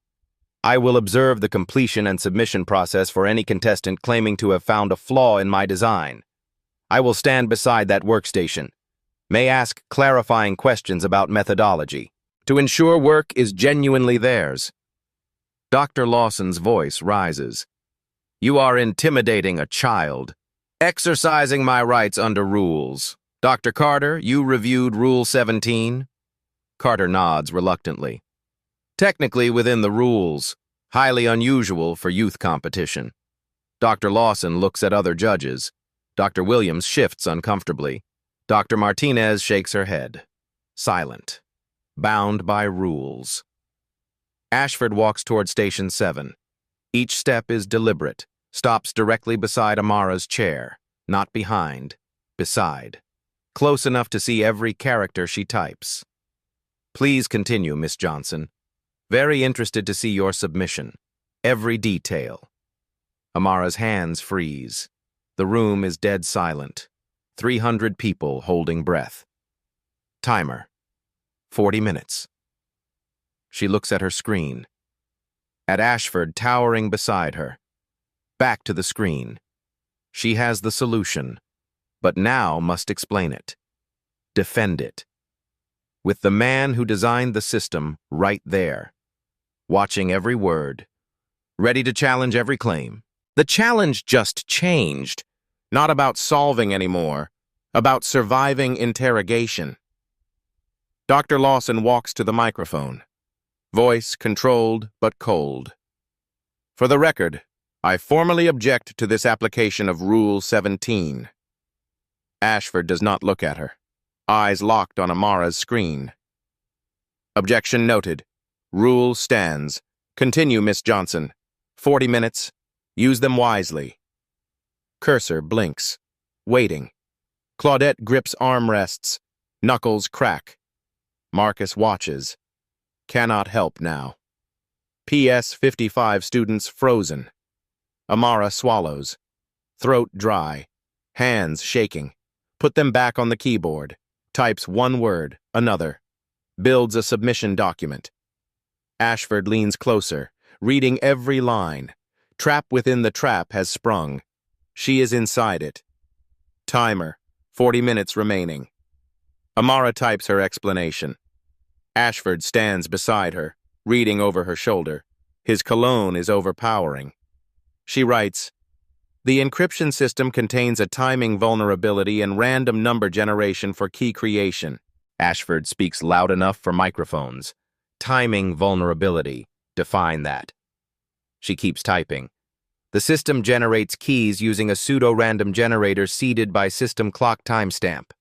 I will observe the completion and submission process for any contestant claiming to have found a flaw in my design. I will stand beside that workstation. May ask clarifying questions about methodology, to ensure work is genuinely theirs. Dr. Lawson's voice rises. You are intimidating a child. Exercising my rights under rules. Dr. Carter, you reviewed Rule 17? Carter nods reluctantly. Technically within the rules. Highly unusual for youth competition. Dr. Lawson looks at other judges. Dr. Williams shifts uncomfortably. Dr. Martinez shakes her head. Silent. Bound by rules. Ashford walks toward Station 7. Each step is deliberate. Stops directly beside Amara's chair. Not behind. Beside. Close enough to see every character she types. Please continue, Miss Johnson. Very interested to see your submission. Every detail. Amara's hands freeze. The room is dead silent. 300 people holding breath. Timer. 40 minutes. She looks at her screen. At Ashford towering beside her. Back to the screen. She has the solution, but now must explain it. Defend it. With the man who designed the system right there, watching every word, ready to challenge every claim. The challenge just changed, not about solving anymore, about surviving interrogation. Dr. Lawson walks to the microphone, voice controlled but cold. For the record, I formally object to this application of Rule 17. Ashford does not look at her, eyes locked on Amara's screen. Objection noted. Rule stands. Continue, Miss Johnson. 40 minutes. Use them wisely. Cursor blinks. Waiting. Claudette grips armrests. Knuckles crack. Marcus watches. Cannot help now. PS 55 students frozen. Amara swallows. Throat dry. Hands shaking. Put them back on the keyboard. Types one word, another. Builds a submission document. Ashford leans closer, reading every line. Trap within the trap has sprung. She is inside it. Timer, 40 minutes remaining. Amara types her explanation. Ashford stands beside her, reading over her shoulder. His cologne is overpowering. She writes, "The encryption system contains a timing vulnerability and random number generation for key creation." Ashford speaks loud enough for microphones. Timing vulnerability. Define that. She keeps typing. The system generates keys using a pseudo-random generator seeded by system clock timestamp.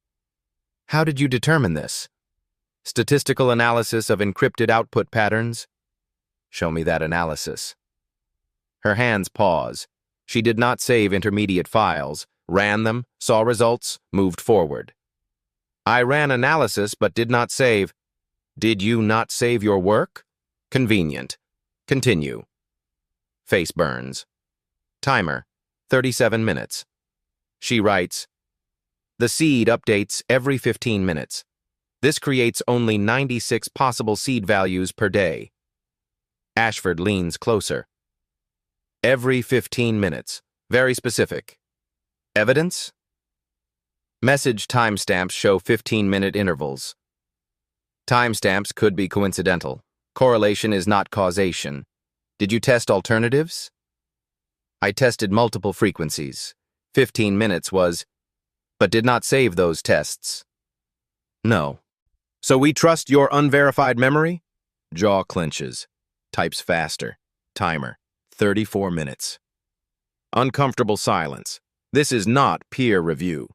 How did you determine this? Statistical analysis of encrypted output patterns? Show me that analysis. Her hands pause. She did not save intermediate files, ran them, saw results, moved forward. I ran analysis but did not save. Did you not save your work? Convenient. Continue. Face burns. Timer, 37 minutes. She writes, the seed updates every 15 minutes. This creates only 96 possible seed values per day. Ashford leans closer. Every 15 minutes. Very specific. Evidence? Message timestamps show 15-minute intervals. Timestamps could be coincidental. Correlation is not causation. Did you test alternatives? I tested multiple frequencies. 15 minutes was, but did not save those tests. No. So we trust your unverified memory? Jaw clenches. Types faster. Timer, 34 minutes. Uncomfortable silence. This is not peer review.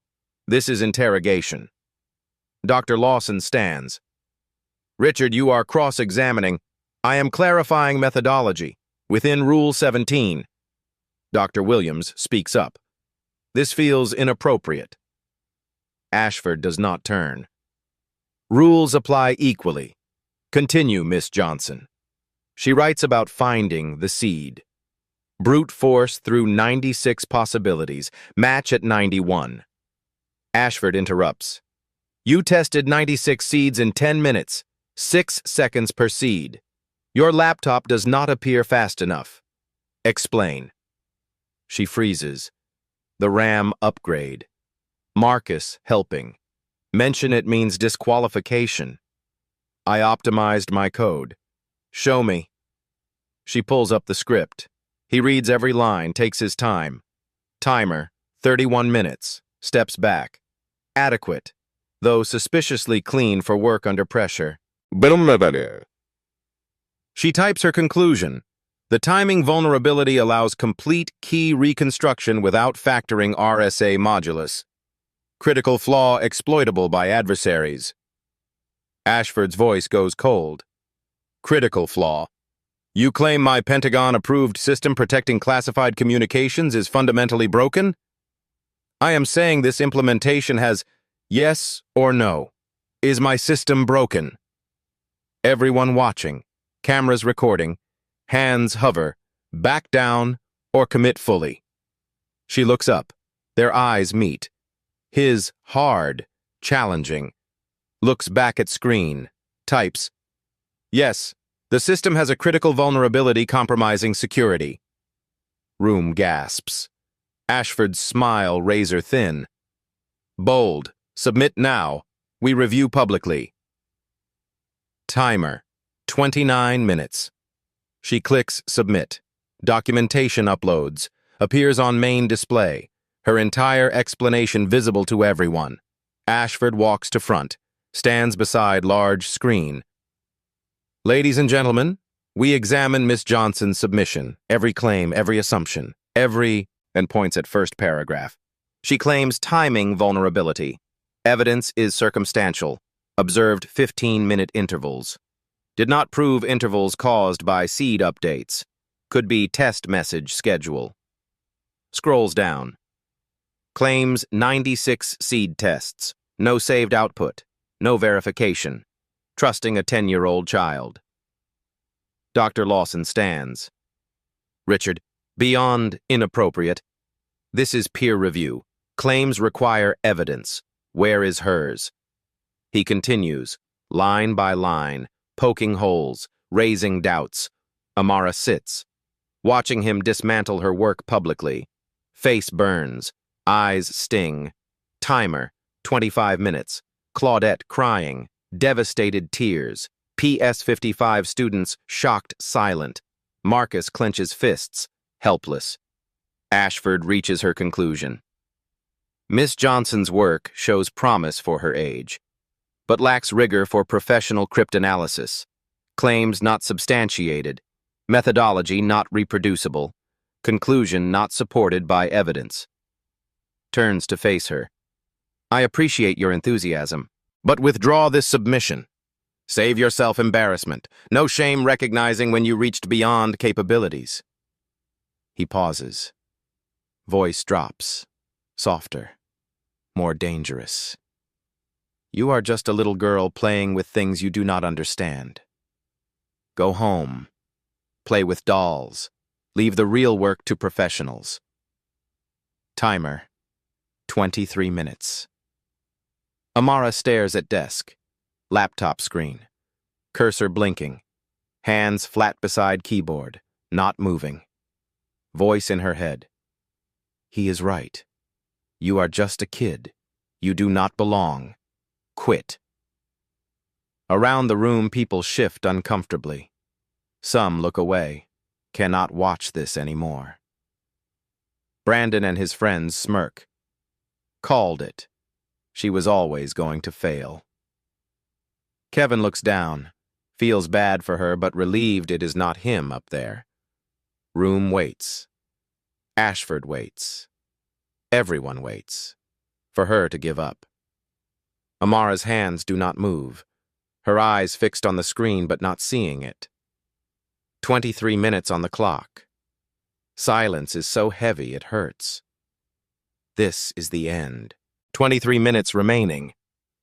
This is interrogation. Dr. Lawson stands. Richard, you are cross-examining. I am clarifying methodology. Within Rule 17. Dr. Williams speaks up. This feels inappropriate. Ashford does not turn. Rules apply equally. Continue, Miss Johnson. She writes about finding the seed. Brute force through 96 possibilities. Match at 91. Ashford interrupts. You tested 96 seeds in 10 minutes. 6 seconds per seed. Your laptop does not appear fast enough. Explain. She freezes. The RAM upgrade. Marcus helping. Mention it means disqualification. I optimized my code. Show me. She pulls up the script. He reads every line, takes his time. Timer, 31 minutes. Steps back. Adequate, though suspiciously clean for work under pressure. She types her conclusion. The timing vulnerability allows complete key reconstruction without factoring RSA modulus. Critical flaw exploitable by adversaries. Ashford's voice goes cold. Critical flaw. You claim my Pentagon-approved system protecting classified communications is fundamentally broken? I am saying this implementation has yes or no. Is my system broken? Everyone watching, cameras recording, hands hover, back down, or commit fully. She looks up. Their eyes meet. His hard, challenging. Looks back at screen. Types. Yes, The system has a critical vulnerability compromising security. Room gasps. Ashford's smile razor thin. Bold. Submit now. We review publicly. Timer. 29 minutes. She clicks Submit. Documentation uploads. Appears on main display. Her entire explanation visible to everyone. Ashford walks to front. Stands beside large screen. Ladies and gentlemen, we examine Miss Johnson's submission. Every claim, every assumption, and points at first paragraph. She claims timing vulnerability. Evidence is circumstantial. Observed 15-minute intervals. Did not prove intervals caused by seed updates. Could be test message schedule. Scrolls down. Claims 96 seed tests. No saved output. No verification. Trusting a 10-year-old child. Dr. Lawson stands. Richard, beyond inappropriate. This is peer review. Claims require evidence. Where is hers? He continues, line by line, poking holes, raising doubts. Amara sits, watching him dismantle her work publicly. Face burns, eyes sting. Timer, 25 minutes. Claudette crying, devastated tears. PS55 students shocked silent. Marcus clenches fists, helpless. Ashford reaches her conclusion. Miss Johnson's work shows promise for her age, but lacks rigor for professional cryptanalysis. Claims not substantiated. Methodology not reproducible. Conclusion not supported by evidence. Turns to face her. I appreciate your enthusiasm, but withdraw this submission. Save yourself embarrassment. No shame recognizing when you reached beyond capabilities. He pauses. Voice drops. Softer. More dangerous. You are just a little girl playing with things you do not understand. Go home. Play with dolls. Leave the real work to professionals. Timer. 23 minutes. Amara stares at desk. Laptop screen. Cursor blinking. Hands flat beside keyboard. Not moving. Voice in her head. He is right. You are just a kid. You do not belong. Quit. Around the room, people shift uncomfortably. Some look away. Cannot watch this anymore. Brandon and his friends smirk. Called it. She was always going to fail. Kevin looks down, feels bad for her but relieved it is not him up there. Room waits. Ashford waits. Everyone waits. For her to give up. Amara's hands do not move. Her eyes fixed on the screen but not seeing it. 23 minutes on the clock. Silence is so heavy it hurts. This is the end. 23 minutes remaining.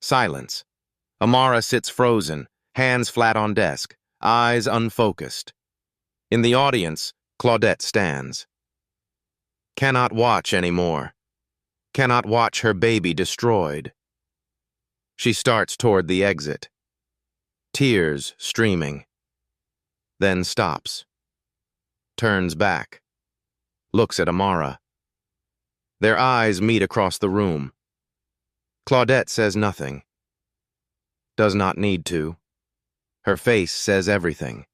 Silence. Amara sits frozen, hands flat on desk, eyes unfocused. In the audience, Claudette stands. Cannot watch anymore. Cannot watch her baby destroyed. She starts toward the exit. Tears streaming. Then stops. Turns back. Looks at Amara. Their eyes meet across the room. Claudette says nothing. Does not need to. Her face says everything.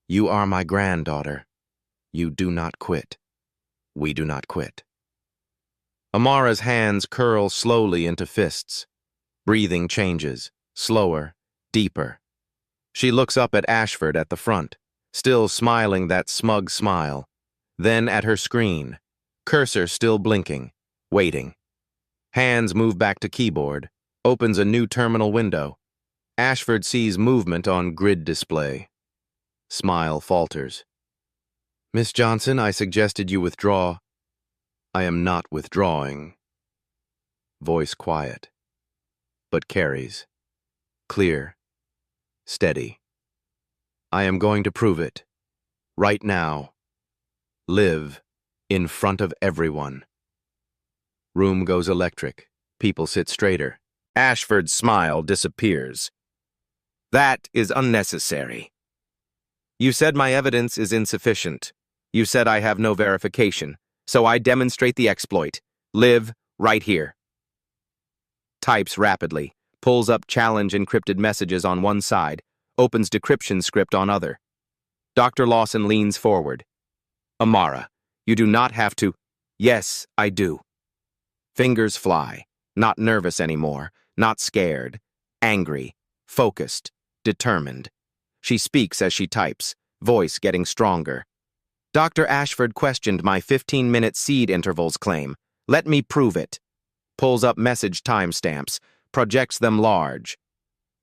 You are my granddaughter. You do not quit. We do not quit. Amara's hands curl slowly into fists. Breathing changes, slower, deeper. She looks up at Ashford at the front, still smiling that smug smile. Then at her screen, cursor still blinking, waiting. Hands move back to keyboard, opens a new terminal window. Ashford sees movement on grid display. Smile falters. Miss Johnson, I suggested you withdraw. I am not withdrawing. Voice quiet, but carries. Clear. Steady. I am going to prove it. Right now. Live. In front of everyone. Room goes electric. People sit straighter. Ashford's smile disappears. That is unnecessary. You said my evidence is insufficient. You said I have no verification, so I demonstrate the exploit. Live right here. Types rapidly, pulls up challenge encrypted messages on one side, opens decryption script on other. Dr. Lawson leans forward. Amara, you do not have to. Yes, I do. Fingers fly, not nervous anymore, not scared, angry, focused, determined. She speaks as she types, voice getting stronger. Dr. Ashford questioned my 15-minute seed intervals claim. Let me prove it. Pulls up message timestamps, projects them large.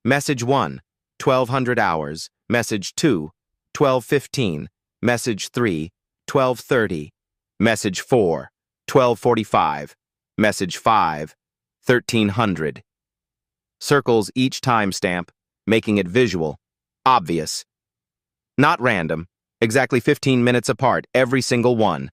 Message 1, 1200 hours. Message 2, 1215. Message 3, 1230. Message 4, 1245. Message 5, 1300. Circles each timestamp, making it visual, obvious. Not random, exactly 15 minutes apart, every single one.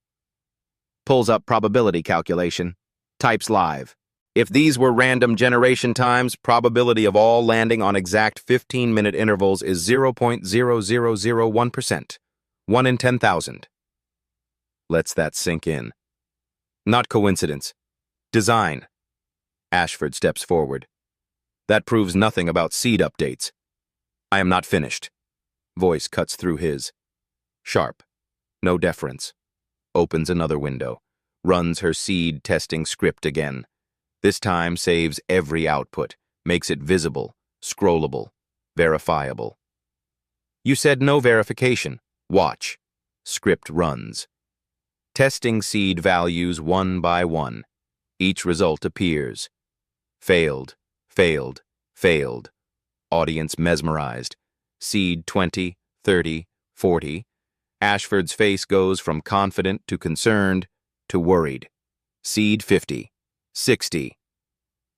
Pulls up probability calculation, types live. If these were random generation times, probability of all landing on exact 15-minute intervals is 0.0001%, 1 in 10,000. Lets that sink in. Not coincidence. Design. Ashford steps forward. That proves nothing about seed updates. I am not finished. Voice cuts through his. Sharp. No deference. Opens another window. Runs her seed testing script again. This time saves every output. Makes it visible, scrollable, verifiable. You said no verification. Watch. Script runs. Testing seed values one by one. Each result appears. Failed, failed, failed. Audience mesmerized. Seed 20, 30, 40. Ashford's face goes from confident to concerned to worried. Seed 50, 60.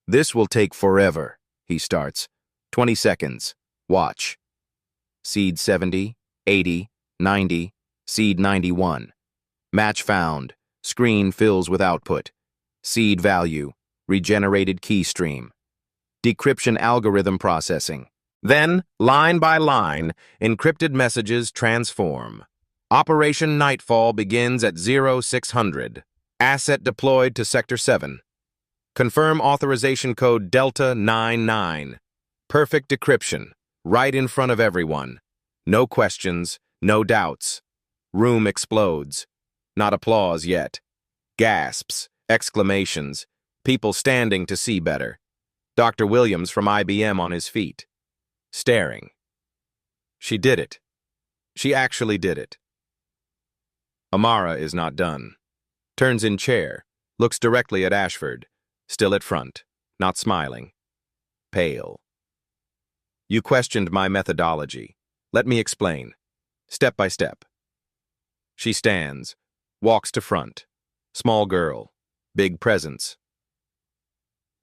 This will take forever, he starts. 20 seconds. Watch. Seed 70, 80, 90. Seed 91. Match found. Screen fills with output. Seed value. Regenerated key stream. Decryption algorithm processing. Then, line by line, encrypted messages transform. Operation Nightfall begins at 0600. Asset deployed to Sector 7. Confirm authorization code Delta 99. Perfect decryption. Right in front of everyone. No questions, no doubts. Room explodes. Not applause yet. Gasps, exclamations, people standing to see better. Dr. Williams from IBM on his feet. Staring. She did it. She actually did it. Amara is not done. Turns in chair, looks directly at Ashford, still at front, not smiling. Pale. You questioned my methodology. Let me explain. Step by step. She stands, walks to front. Small girl, big presence.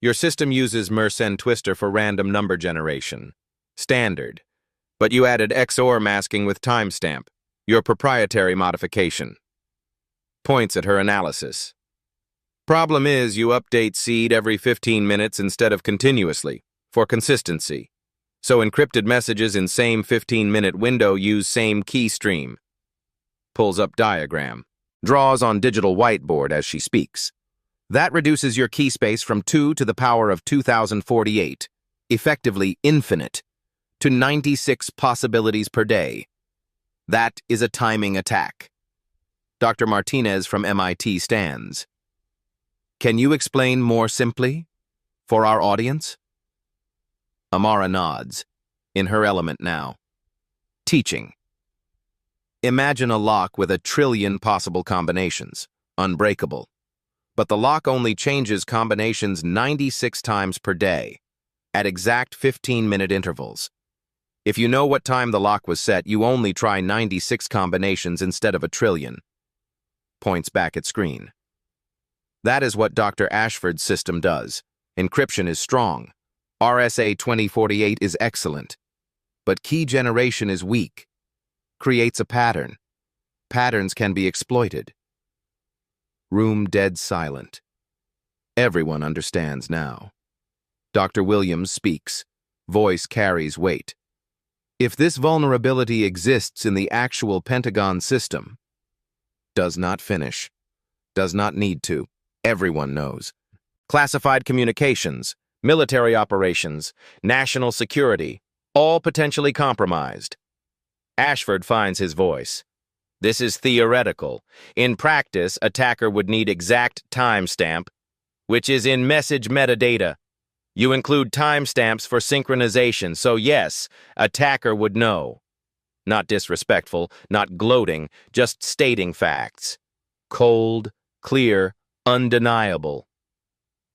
Your system uses Mersenne Twister for random number generation. Standard. But you added XOR masking with timestamp, your proprietary modification. Points at her analysis. Problem is you update seed every 15 minutes instead of continuously, for consistency. So encrypted messages in same 15-minute window use same key stream. Pulls up diagram. Draws on digital whiteboard as she speaks. That reduces your key space from 2 to the power of 2048, effectively infinite, to 96 possibilities per day. That is a timing attack. Dr. Martinez from MIT stands. Can you explain more simply for our audience? Amara nods, in her element now. Teaching. Imagine a lock with 1 trillion possible combinations, unbreakable. But the lock only changes combinations 96 times per day, at exact 15-minute intervals. If you know what time the lock was set, you only try 96 combinations instead of 1 trillion. Points back at screen. That is what Dr. Ashford's system does. Encryption is strong. RSA 2048 is excellent. But key generation is weak. Creates a pattern. Patterns can be exploited. Room dead silent. Everyone understands now. Dr. Williams speaks. Voice carries weight. If this vulnerability exists in the actual Pentagon system, does not finish, does not need to, everyone knows. Classified communications, military operations, national security, all potentially compromised. Ashford finds his voice. This is theoretical. In practice, attacker would need exact timestamp, which is in message metadata. You include timestamps for synchronization, so yes, attacker would know. Not disrespectful, not gloating, just stating facts. Cold, clear, undeniable.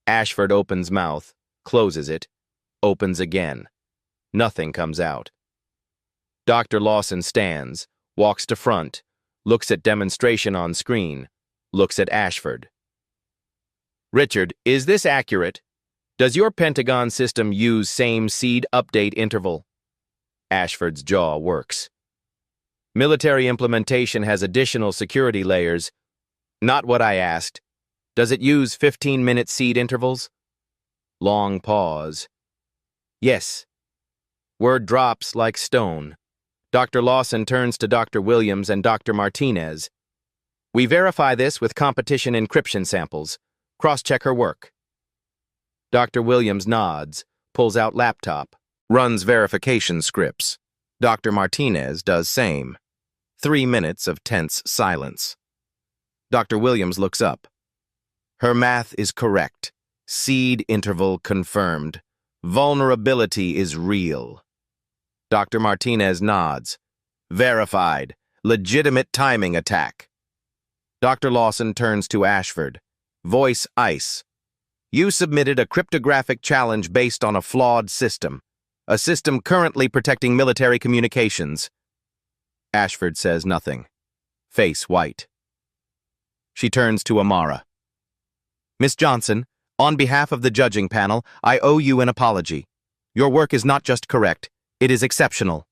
Ashford opens mouth, closes it, opens again. Nothing comes out. Dr. Lawson stands, walks to front, looks at demonstration on screen, looks at Ashford. Richard, is this accurate? Does your Pentagon system use same seed update interval? Ashford's jaw works. Military implementation has additional security layers. Not what I asked. Does it use 15-minute seed intervals? Long pause. Yes. Word drops like stone. Dr. Lawson turns to Dr. Williams and Dr. Martinez. We verify this with competition encryption samples. Cross-check her work. Dr. Williams nods, pulls out laptop, runs verification scripts. Dr. Martinez does same. 3 minutes of tense silence. Dr. Williams looks up. Her math is correct. Seed interval confirmed. Vulnerability is real. Dr. Martinez nods. Verified. Legitimate timing attack. Dr. Lawson turns to Ashford. Voice ice. You submitted a cryptographic challenge based on a flawed system. A system currently protecting military communications. Ashford says nothing. Face white. She turns to Amara. Miss Johnson, on behalf of the judging panel, I owe you an apology. Your work is not just correct, it is exceptional.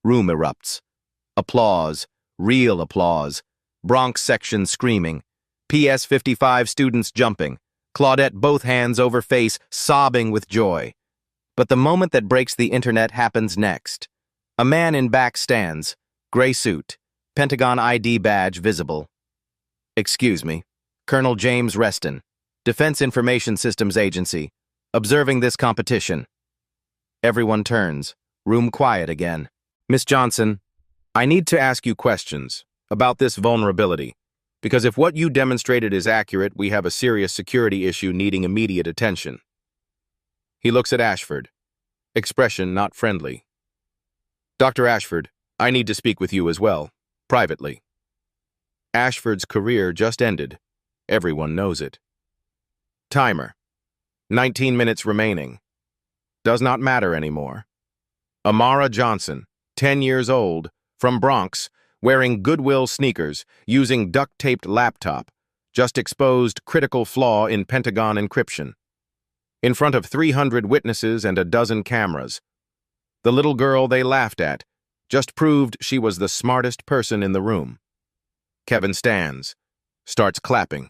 Room erupts. Applause, real applause. Bronx section screaming. PS 55 students jumping. Claudette both hands over face, sobbing with joy. But the moment that breaks the internet happens next. A man in back stands, gray suit, Pentagon ID badge visible. Excuse me, Colonel James Reston, Defense Information Systems Agency, observing this competition. Everyone turns, room quiet again. Miss Johnson, I need to ask you questions about this vulnerability, because if what you demonstrated is accurate, we have a serious security issue needing immediate attention. He looks at Ashford, expression not friendly. Dr. Ashford, I need to speak with you as well, privately. Ashford's career just ended. Everyone knows it. Timer. 19 minutes remaining. Does not matter anymore. Amara Johnson, 10 years old, from Bronx, wearing Goodwill sneakers, using duct-taped laptop, just exposed critical flaw in Pentagon encryption. In front of 300 witnesses and a dozen cameras. The little girl they laughed at just proved she was the smartest person in the room. Kevin stands, starts clapping.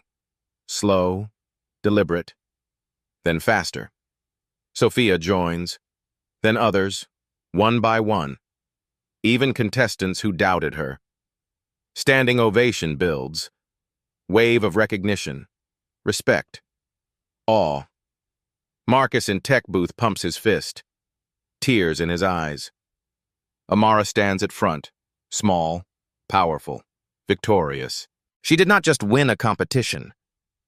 Slow, deliberate, then faster. Sophia joins, then others, one by one. Even contestants who doubted her. Standing ovation builds. Wave of recognition. Respect. Awe. Marcus in tech booth pumps his fist. Tears in his eyes. Amara stands at front, small, powerful, victorious. She did not just win a competition.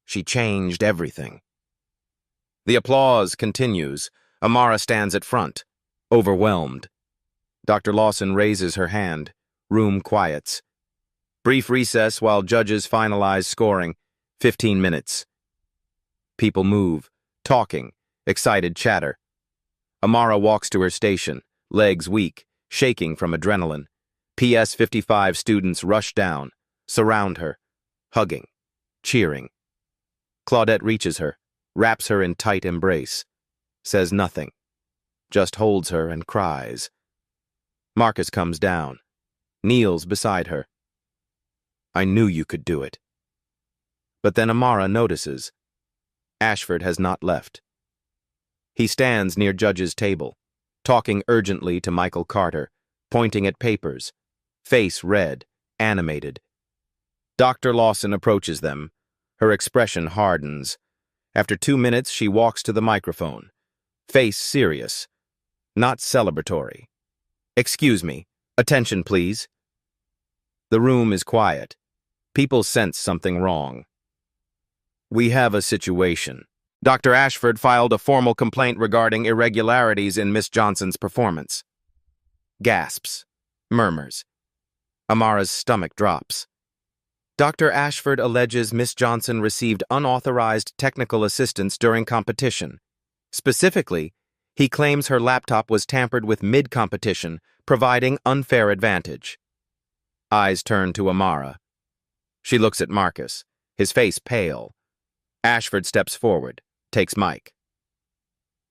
She changed everything. The applause continues. Amara stands at front, overwhelmed. Dr. Lawson raises her hand. Room quiets. Brief recess while judges finalize scoring. 15 minutes. People move, talking, excited chatter. Amara walks to her station, legs weak, shaking from adrenaline. PS 55 students rush down, surround her, hugging, cheering. Claudette reaches her, wraps her in tight embrace, says nothing, just holds her and cries. Marcus comes down, kneels beside her. I knew you could do it. But then Amara notices. Ashford has not left. He stands near Judge's table, talking urgently to Michael Carter, pointing at papers, face red, animated. Dr. Lawson approaches them. Her expression hardens. After 2 minutes, she walks to the microphone, face serious, not celebratory. "Excuse me. Attention, please." The room is quiet. People sense something wrong. "We have a situation. Dr. Ashford filed a formal complaint regarding irregularities in Miss Johnson's performance." Gasps. Murmurs. Amara's stomach drops. Dr. Ashford alleges Miss Johnson received unauthorized technical assistance during competition. Specifically, he claims her laptop was tampered with mid-competition, providing unfair advantage. Eyes turn to Amara. She looks at Marcus, his face pale. Ashford steps forward, takes mic.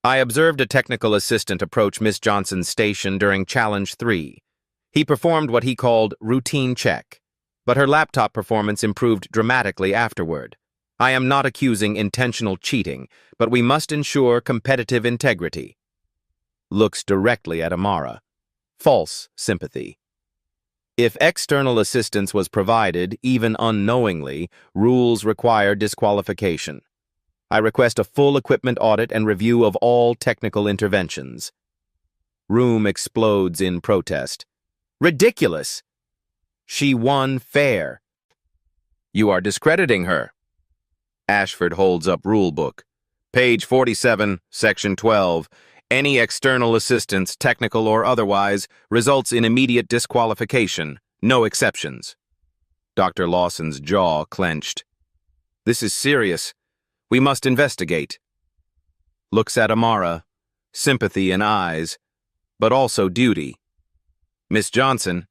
"I observed a technical assistant approach Miss Johnson's station during Challenge 3. He performed what he called routine check, but her laptop performance improved dramatically afterward. I am not accusing intentional cheating, but we must ensure competitive integrity." Looks directly at Amara. False sympathy. "If external assistance was provided, even unknowingly, rules require disqualification. I request a full equipment audit and review of all technical interventions." Room explodes in protest. "Ridiculous! She won fair." "You are discrediting her." Ashford holds up rulebook. Page 47, Section 12. "Any external assistance, technical or otherwise, results in immediate disqualification. No exceptions." Dr. Lawson's jaw clenched. "This is serious. We must investigate." Looks at Amara, sympathy in eyes, but also duty. "Miss Johnson,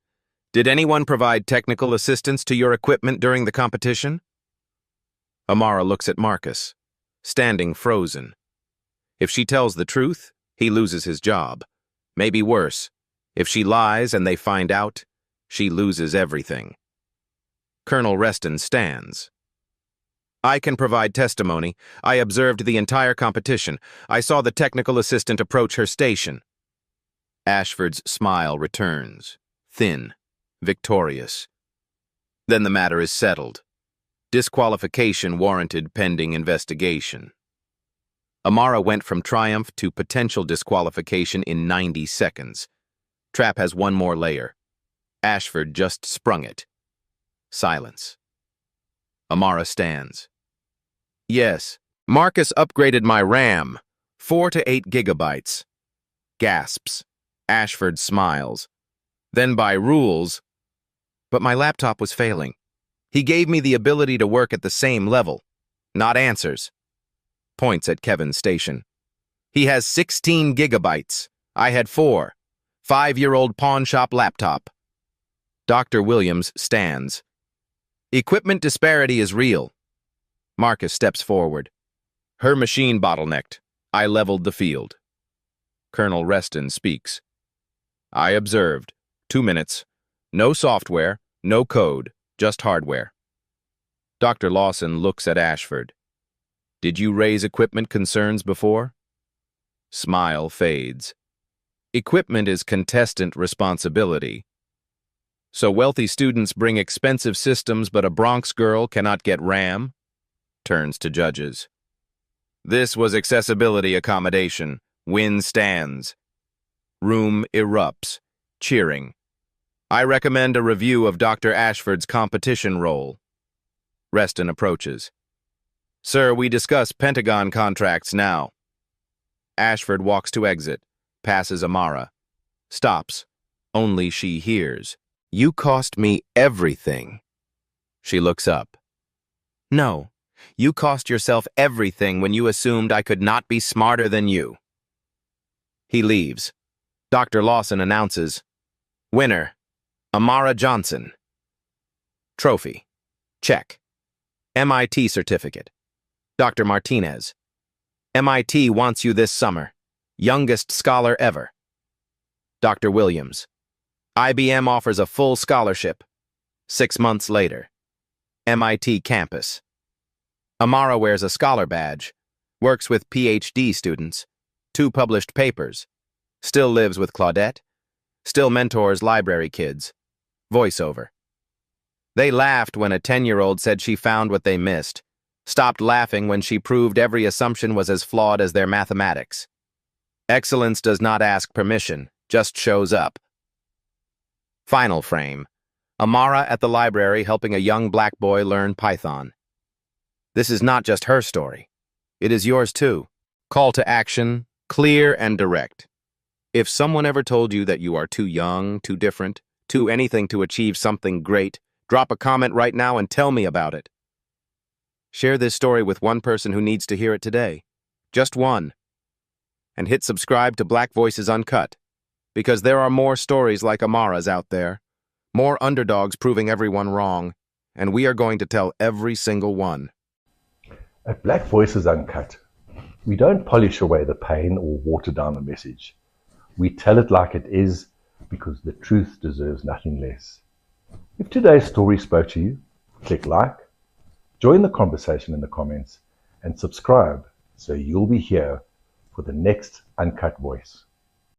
did anyone provide technical assistance to your equipment during the competition?" Amara looks at Marcus, standing frozen. If she tells the truth, he loses his job. Maybe worse, if she lies and they find out, she loses everything. Colonel Reston stands. "I can provide testimony. I observed the entire competition. I saw the technical assistant approach her station." Ashford's smile returns, thin, victorious. "Then the matter is settled. Disqualification warranted pending investigation." Amara went from triumph to potential disqualification in 90 seconds. Trap has one more layer. Ashford just sprung it. Silence. Amara stands. "Yes, Marcus upgraded my RAM, 4 to 8 gigabytes. Gasps. Ashford smiles. "Then by rules..." "But my laptop was failing. He gave me the ability to work at the same level, not answers." Points at Kevin's station. "He has 16 gigabytes. I had 4. 5-year-old pawn shop laptop." Dr. Williams stands. "Equipment disparity is real." Marcus steps forward. "Her machine bottlenecked. I leveled the field." Colonel Reston speaks. "I observed. 2 minutes. No software, no code, just hardware." Dr. Lawson looks at Ashford. "Did you raise equipment concerns before?" Smile fades. "Equipment is contestant responsibility. So wealthy students bring expensive systems, but a Bronx girl cannot get RAM?" Turns to judges. "This was accessibility accommodation. Win stands." Room erupts, cheering. "I recommend a review of Dr. Ashford's competition role." Reston approaches. "Sir, we discuss Pentagon contracts now." Ashford walks to exit, passes Amara. Stops. Only she hears. "You cost me everything." She looks up. "No, you cost yourself everything when you assumed I could not be smarter than you." He leaves. Dr. Lawson announces, "Winner, Amara Johnson. Trophy. Check. MIT certificate. Dr. Martinez. MIT wants you this summer. Youngest scholar ever." Dr. Williams. IBM offers a full scholarship. 6 months later. MIT campus. Amara wears a scholar badge. Works with PhD students. 2 published papers. Still lives with Claudette. Still mentors library kids. Voiceover. They laughed when a 10-year-old said she found what they missed. Stopped laughing when she proved every assumption was as flawed as their mathematics. Excellence does not ask permission, just shows up. Final frame. Amara at the library helping a young black boy learn Python. This is not just her story. It is yours too. Call to action, clear and direct. If someone ever told you that you are too young, too different, too anything to achieve something great, drop a comment right now and tell me about it. Share this story with one person who needs to hear it today. Just one. And hit subscribe to Black Voices Uncut, because there are more stories like Amara's out there, more underdogs proving everyone wrong, and we are going to tell every single one. At Black Voices Uncut, we don't polish away the pain or water down the message. We tell it like it is because the truth deserves nothing less. If today's story spoke to you, click like, join the conversation in the comments, and subscribe so you'll be here for the next Uncut Voice.